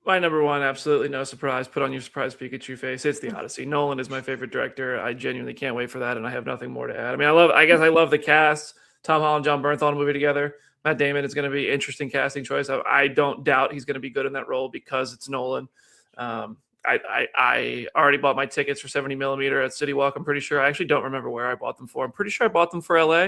my number 1, absolutely no surprise. Put on your surprise Pikachu face. It's The Odyssey. Nolan is my favorite director. I genuinely can't wait for that, and I have nothing more to add. I mean, I guess I love the cast. Tom Holland, John Bernthal in a movie together. Matt Damon is going to be interesting casting choice. I don't doubt he's going to be good in that role because it's Nolan. I already bought my tickets for 70mm at City Walk. I'm pretty sure. I actually don't remember where I bought them for. I'm pretty sure I bought them for LA,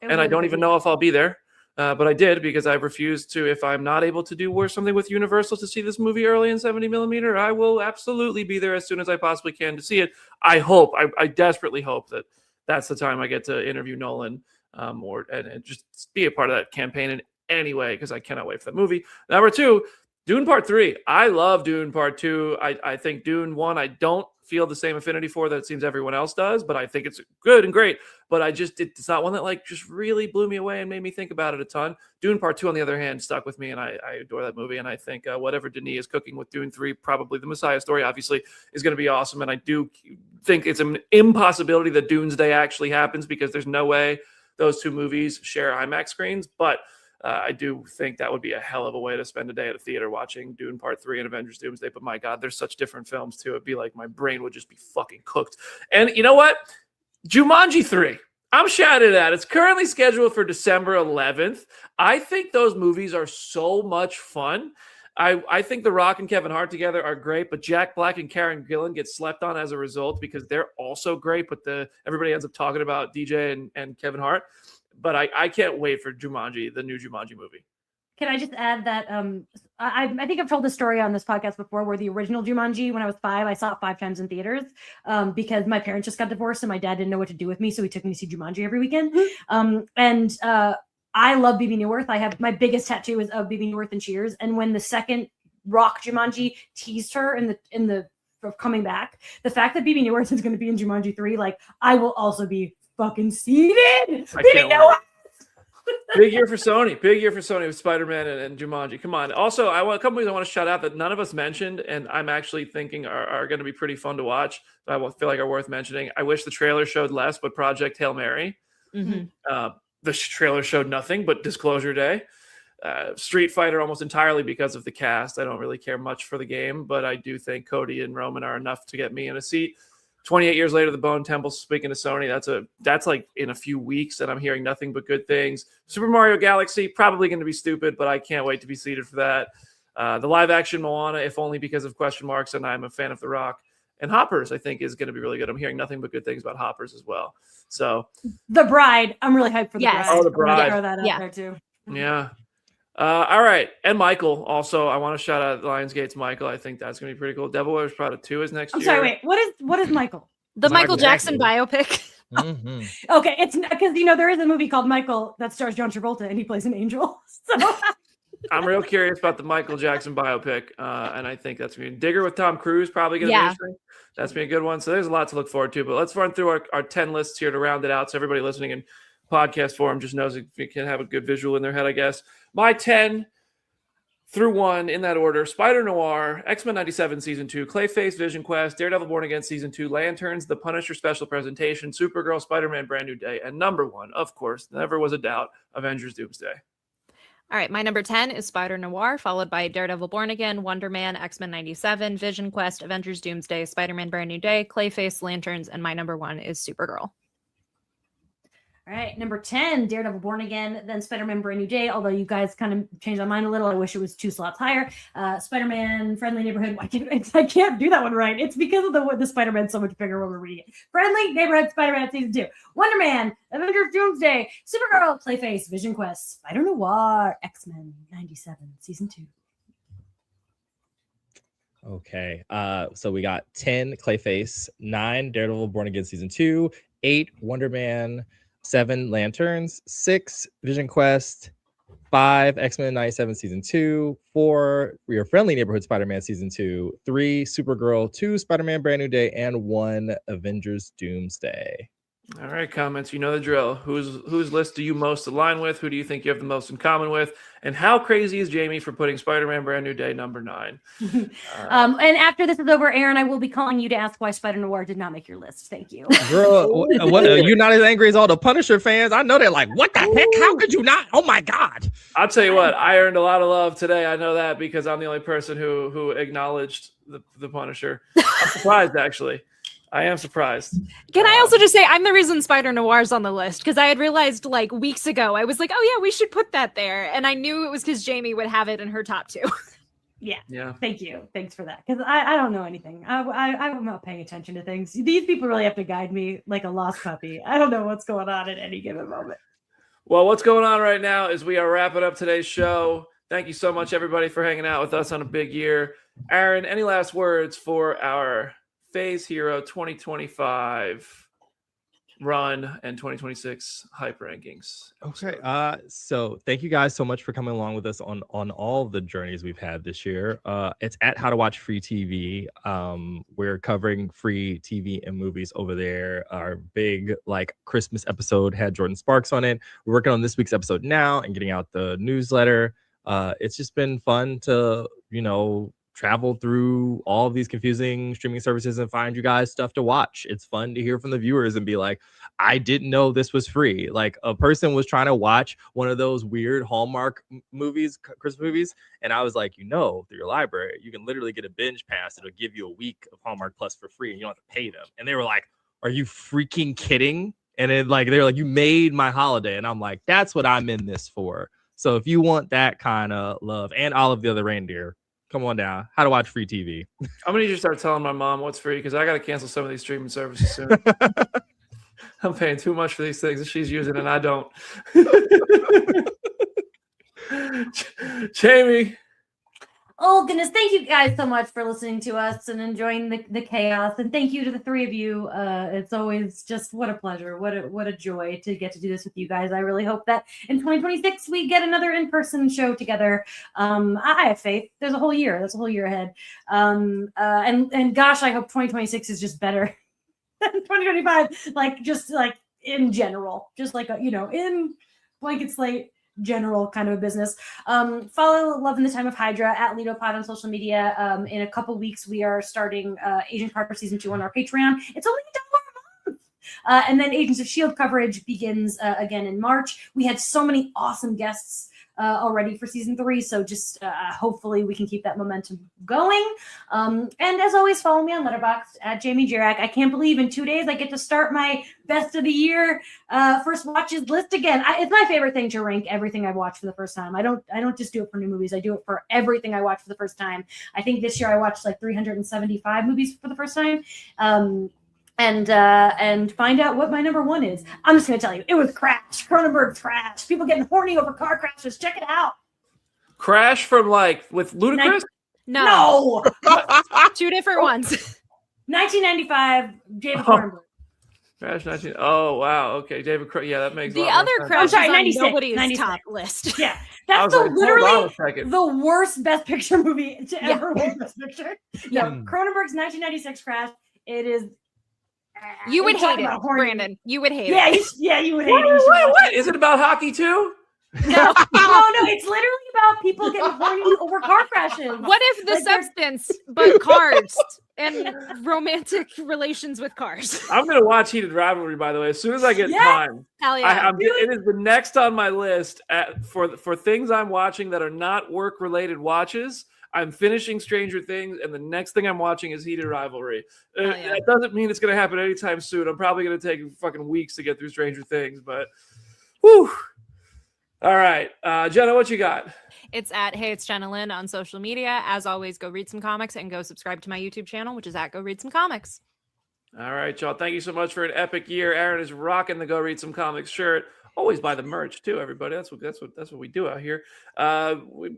and I don't even know if I'll be there. But I did because I refused to. If I'm not able to do something with Universal to see this movie early in 70mm, I will absolutely be there as soon as I possibly can to see it. I hope. I desperately hope that that's the time I get to interview Nolan and just be a part of that campaign in any way, because I cannot wait for that movie. Number 2. Dune Part 3. I love Dune Part 2. I think Dune 1, I don't feel the same affinity for that it seems everyone else does, but I think it's good and great. But it's not one that like just really blew me away and made me think about it a ton. Dune Part 2, on the other hand, stuck with me, and I adore that movie. And I think whatever Denis is cooking with Dune 3, probably the Messiah story, obviously, is going to be awesome. And I do think it's an impossibility that Doomsday actually happens, because there's no way those two movies share IMAX screens. But I do think that would be a hell of a way to spend a day at a theater watching Dune Part 3 and Avengers Doomsday. But my God, there's such different films too. It'd be like my brain would just be fucking cooked. And you know what? Jumanji 3. I'm shouting at. It's currently scheduled for December 11th. I think those movies are so much fun. I think The Rock and Kevin Hart together are great, but Jack Black and Karen Gillan get slept on as a result because they're also great, but everybody ends up talking about DJ and Kevin Hart. But I can't wait for Jumanji, the new Jumanji movie. Can I just add that I think I've told this story on this podcast before, where the original Jumanji, when I was 5, I saw it 5 times in theaters because my parents just got divorced and my dad didn't know what to do with me, so he took me to see Jumanji every weekend. I love Bebe Neuwirth. My biggest tattoo is of Bebe Neuwirth and Cheers. And when the second Rock Jumanji teased her in the coming back, the fact that Bebe Neuwirth is going to be in Jumanji 3, like, I will also be fucking seated. Bebe Neuwirth. Big year for Sony. Big year for Sony with Spider-Man and Jumanji. Come on. Also, a couple movies I want to shout out that none of us mentioned, and I'm actually thinking are going to be pretty fun to watch. I feel like are worth mentioning. I wish the trailer showed less, but Project Hail Mary. Mm-hmm. The trailer showed nothing but Disclosure Day. Street Fighter almost entirely because of the cast. I don't really care much for the game, but I do think Cody and Roman are enough to get me in a seat. 28 years later, the Bone Temple. Speaking of Sony, that's like in a few weeks, and I'm hearing nothing but good things. Super Mario Galaxy, probably going to be stupid, but I can't wait to be seated for that. The live action Moana, if only because of question marks, and I'm a fan of The Rock. And Hoppers, I think, is going to be really good. I'm hearing nothing but good things about Hoppers as well. So The Bride, I'm really hyped for The Yes. Bride. Oh, The I'm gonna Bride. throw that out Yeah. there too. yeah. All right. And Michael, also, I want to shout out Lionsgate's Michael. I think that's going to be pretty cool. Devil Wears Prada 2 is next I'm year. sorry, wait. What is Michael? The Michael Michael Jackson Jackson. biopic. Mhm. Okay, it's because there is a movie called Michael that stars John Travolta and he plays an angel. So I'm real curious about the Michael Jackson biopic, and I think that's going to be Digger with Tom Cruise, probably going to be Yeah. interesting. That's been a good one. So there's a lot to look forward to, but let's run through our 10 lists here to round it out. So everybody listening in podcast form just knows if you can have a good visual in their head, I guess. My 10 through 1 in that order: Spider Noir, X-Men 97 Season 2, Clayface, Vision Quest, Daredevil Born Again Season 2, Lanterns, The Punisher Special Presentation, Supergirl, Spider-Man Brand New Day, and number 1, of course, never was a doubt, Avengers Doomsday. All right, my number 10 is Spider Noir, followed by Daredevil Born Again, Wonder Man, X-Men 97, Vision Quest, Avengers Doomsday, Spider-Man Brand New Day, Clayface, Lanterns, and my number 1 is Supergirl. all right, number 10, Daredevil Born Again, then Spider-Man Brand New Day. Although you guys kind of changed my mind a little, I wish it was 2 slots higher. Spider-Man Friendly Neighborhood. I can't do that one right. It's because of the Spider-Man so much bigger when we're reading it. Friendly Neighborhood, Spider-Man Season 2, Wonder Man, Avengers Doomsday, Supergirl, Clayface, Vision Quest, Spider Noir, X-Men 97 Season 2. Okay. So we got 10 Clayface, 9 Daredevil Born Again Season 2, 8 Wonder Man, 7 Lanterns, 6 Vision Quest, 5 X-Men 97 Season 2, 4 Your Friendly Neighborhood Spider-Man Season 2, 3 Supergirl, 2 Spider-Man Brand New Day, and 1 Avengers Doomsday. All right, comments. You know the drill. Whose list do you most align with? Who do you think you have the most in common with? And how crazy is Jamie for putting Spider-Man Brand New Day number 9? And after this is over, Aaron, I will be calling you to ask why Spider Noir did not make your list. Thank you. Girl, what, you're not as angry as all the Punisher fans. I know they're like, what the heck? How could you not? Oh my God. I'll tell you what, I earned a lot of love today. I know that because I'm the only person who acknowledged the Punisher. I'm surprised, actually. I am surprised. Can I also just say I'm the reason Spider Noir's on the list because I had realized like weeks ago I was like, oh yeah, we should put that there, and I knew it was because Jamie would have it in her top 2. Yeah. Thank you. Thanks for that. Because I don't know anything. I'm not paying attention to things. These people really have to guide me like a lost puppy. I don't know what's going on at any given moment. Well, what's going on right now is we are wrapping up today's show. Thank you so much, everybody, for hanging out with us on a big year. Aaron, any last words for our Phase Hero 2025 run and 2026 hype rankings? Okay. So thank you guys so much for coming along with us on all the journeys we've had this year. It's at How to Watch Free TV. We're covering free TV and movies over there. Our big like Christmas episode had Jordan Sparks on it. We're working on this week's episode now and getting out the newsletter. It's just been fun to, travel through all of these confusing streaming services and find you guys stuff to watch. It's fun to hear from the viewers and be like, I didn't know this was free. Like a person was trying to watch one of those weird Hallmark movies, Christmas movies. And I was like, through your library, you can literally get a binge pass. It'll give you a week of Hallmark Plus for free and you don't have to pay them. And they were like, are you freaking kidding? And they're like, you made my holiday. And I'm like, that's what I'm in this for. So if you want that kind of love and all of the other reindeer, come on down. How to Watch Free TV. I'm going to need you to start telling my mom what's free because I got to cancel some of these streaming services soon. I'm paying too much for these things that she's using and I don't. Jamie. Oh, goodness. Thank you guys so much for listening to us and enjoying the chaos. And thank you to the three of you. It's always just what a pleasure. What a joy to get to do this with you guys. I really hope that in 2026 we get another in-person show together. I have faith. There's a whole year. That's a whole year ahead. And gosh, I hope 2026 is just better than 2025. Just in general, just in blanket slate. General kind of a business. Follow Love in the Time of Hydra at LitoPod on social media. In a couple weeks, we are starting Agent Carter season 2 on our Patreon. It's only $1 a month. And then Agents of S.H.I.E.L.D. coverage begins again in March. We had so many awesome guests already for season 3. So just hopefully we can keep that momentum going. And as always, follow me on Letterboxd at Jamie Jirak. I can't believe in 2 days I get to start my best of the year first watches list again. It's my favorite thing to rank everything I've watched for the first time. I don't just do it for new movies. I do it for everything I watch for the first time. I think this year I watched 375 movies for the first time. And find out what my number 1 is. I'm just going to tell you, it was Crash. Cronenberg's Crash. People getting horny over car crashes. Check it out. Crash from with Ludacris? No. 2 different ones. 1995, David Cronenberg. Crash 19. Oh, wow. Okay, David. Yeah, that makes the a lot other more sense. Crash I'm sorry, is on 96, nobody's 96. top list. Yeah, I that's was like, hold on literally a second. the worst Best Picture movie to Yeah. ever win Best Picture. Yeah, Cronenberg's 1996 Crash. It is. You would hate it, about horny. Brandon. You would hate Yeah, it. you would hate it. You should watch What? Is it about hockey too? No. No, it's literally about people getting horny over car crashes. What if the substance, but cars and romantic relations with cars? I'm gonna watch Heated Rivalry, by the way, as soon as I get Yeah. time. Hell yeah. It is the next on my list for things I'm watching that are not work related watches. I'm finishing Stranger Things, and the next thing I'm watching is Heated Rivalry. Oh, yeah. That doesn't mean it's going to happen anytime soon. I'm probably going to take fucking weeks to get through Stranger Things, but whew. All right. Jenna, what you got? It's at Hey It's Jenna Lynn on social media. As always, go read some comics and go subscribe to my YouTube channel, which is at Go Read Some Comics. All right, y'all. Thank you so much for an epic year. Aaron is rocking the Go Read Some Comics shirt. Always buy the merch too, everybody. That's what we do out here.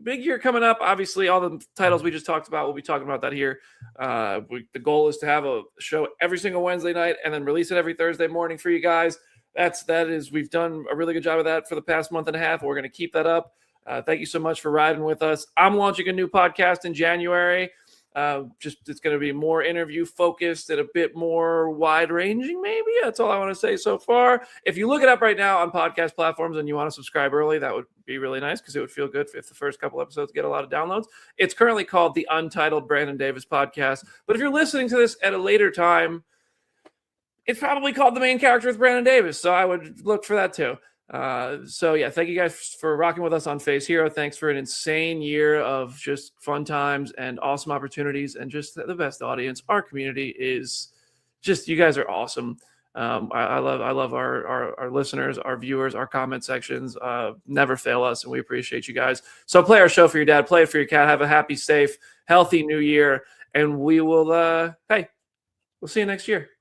Big year coming up. Obviously, all the titles we just talked about, we'll be talking about that here. The goal is to have a show every single Wednesday night and then release it every Thursday morning for you guys. We've done a really good job of that for the past month and a half. We're going to keep that up. Thank you so much for riding with us. I'm launching a new podcast in January. It's going to be more interview focused and a bit more wide ranging. Maybe that's all I want to say so far. If you look it up right now on podcast platforms and you want to subscribe early, that would be really nice because it would feel good if the first couple episodes get a lot of downloads. It's currently called the Untitled Brandon Davis Podcast. But if you're listening to this at a later time, it's probably called The Main Character with Brandon Davis. So I would look for that too. Thank you guys for rocking with us on Phase Hero. Thanks for an insane year of just fun times and awesome opportunities and just the best audience. Our community is just, you guys are awesome. I love our listeners, our viewers, our comment sections, never fail us. And we appreciate you guys. So play our show for your dad, play it for your cat. Have a happy, safe, healthy new year. And we will, we'll see you next year.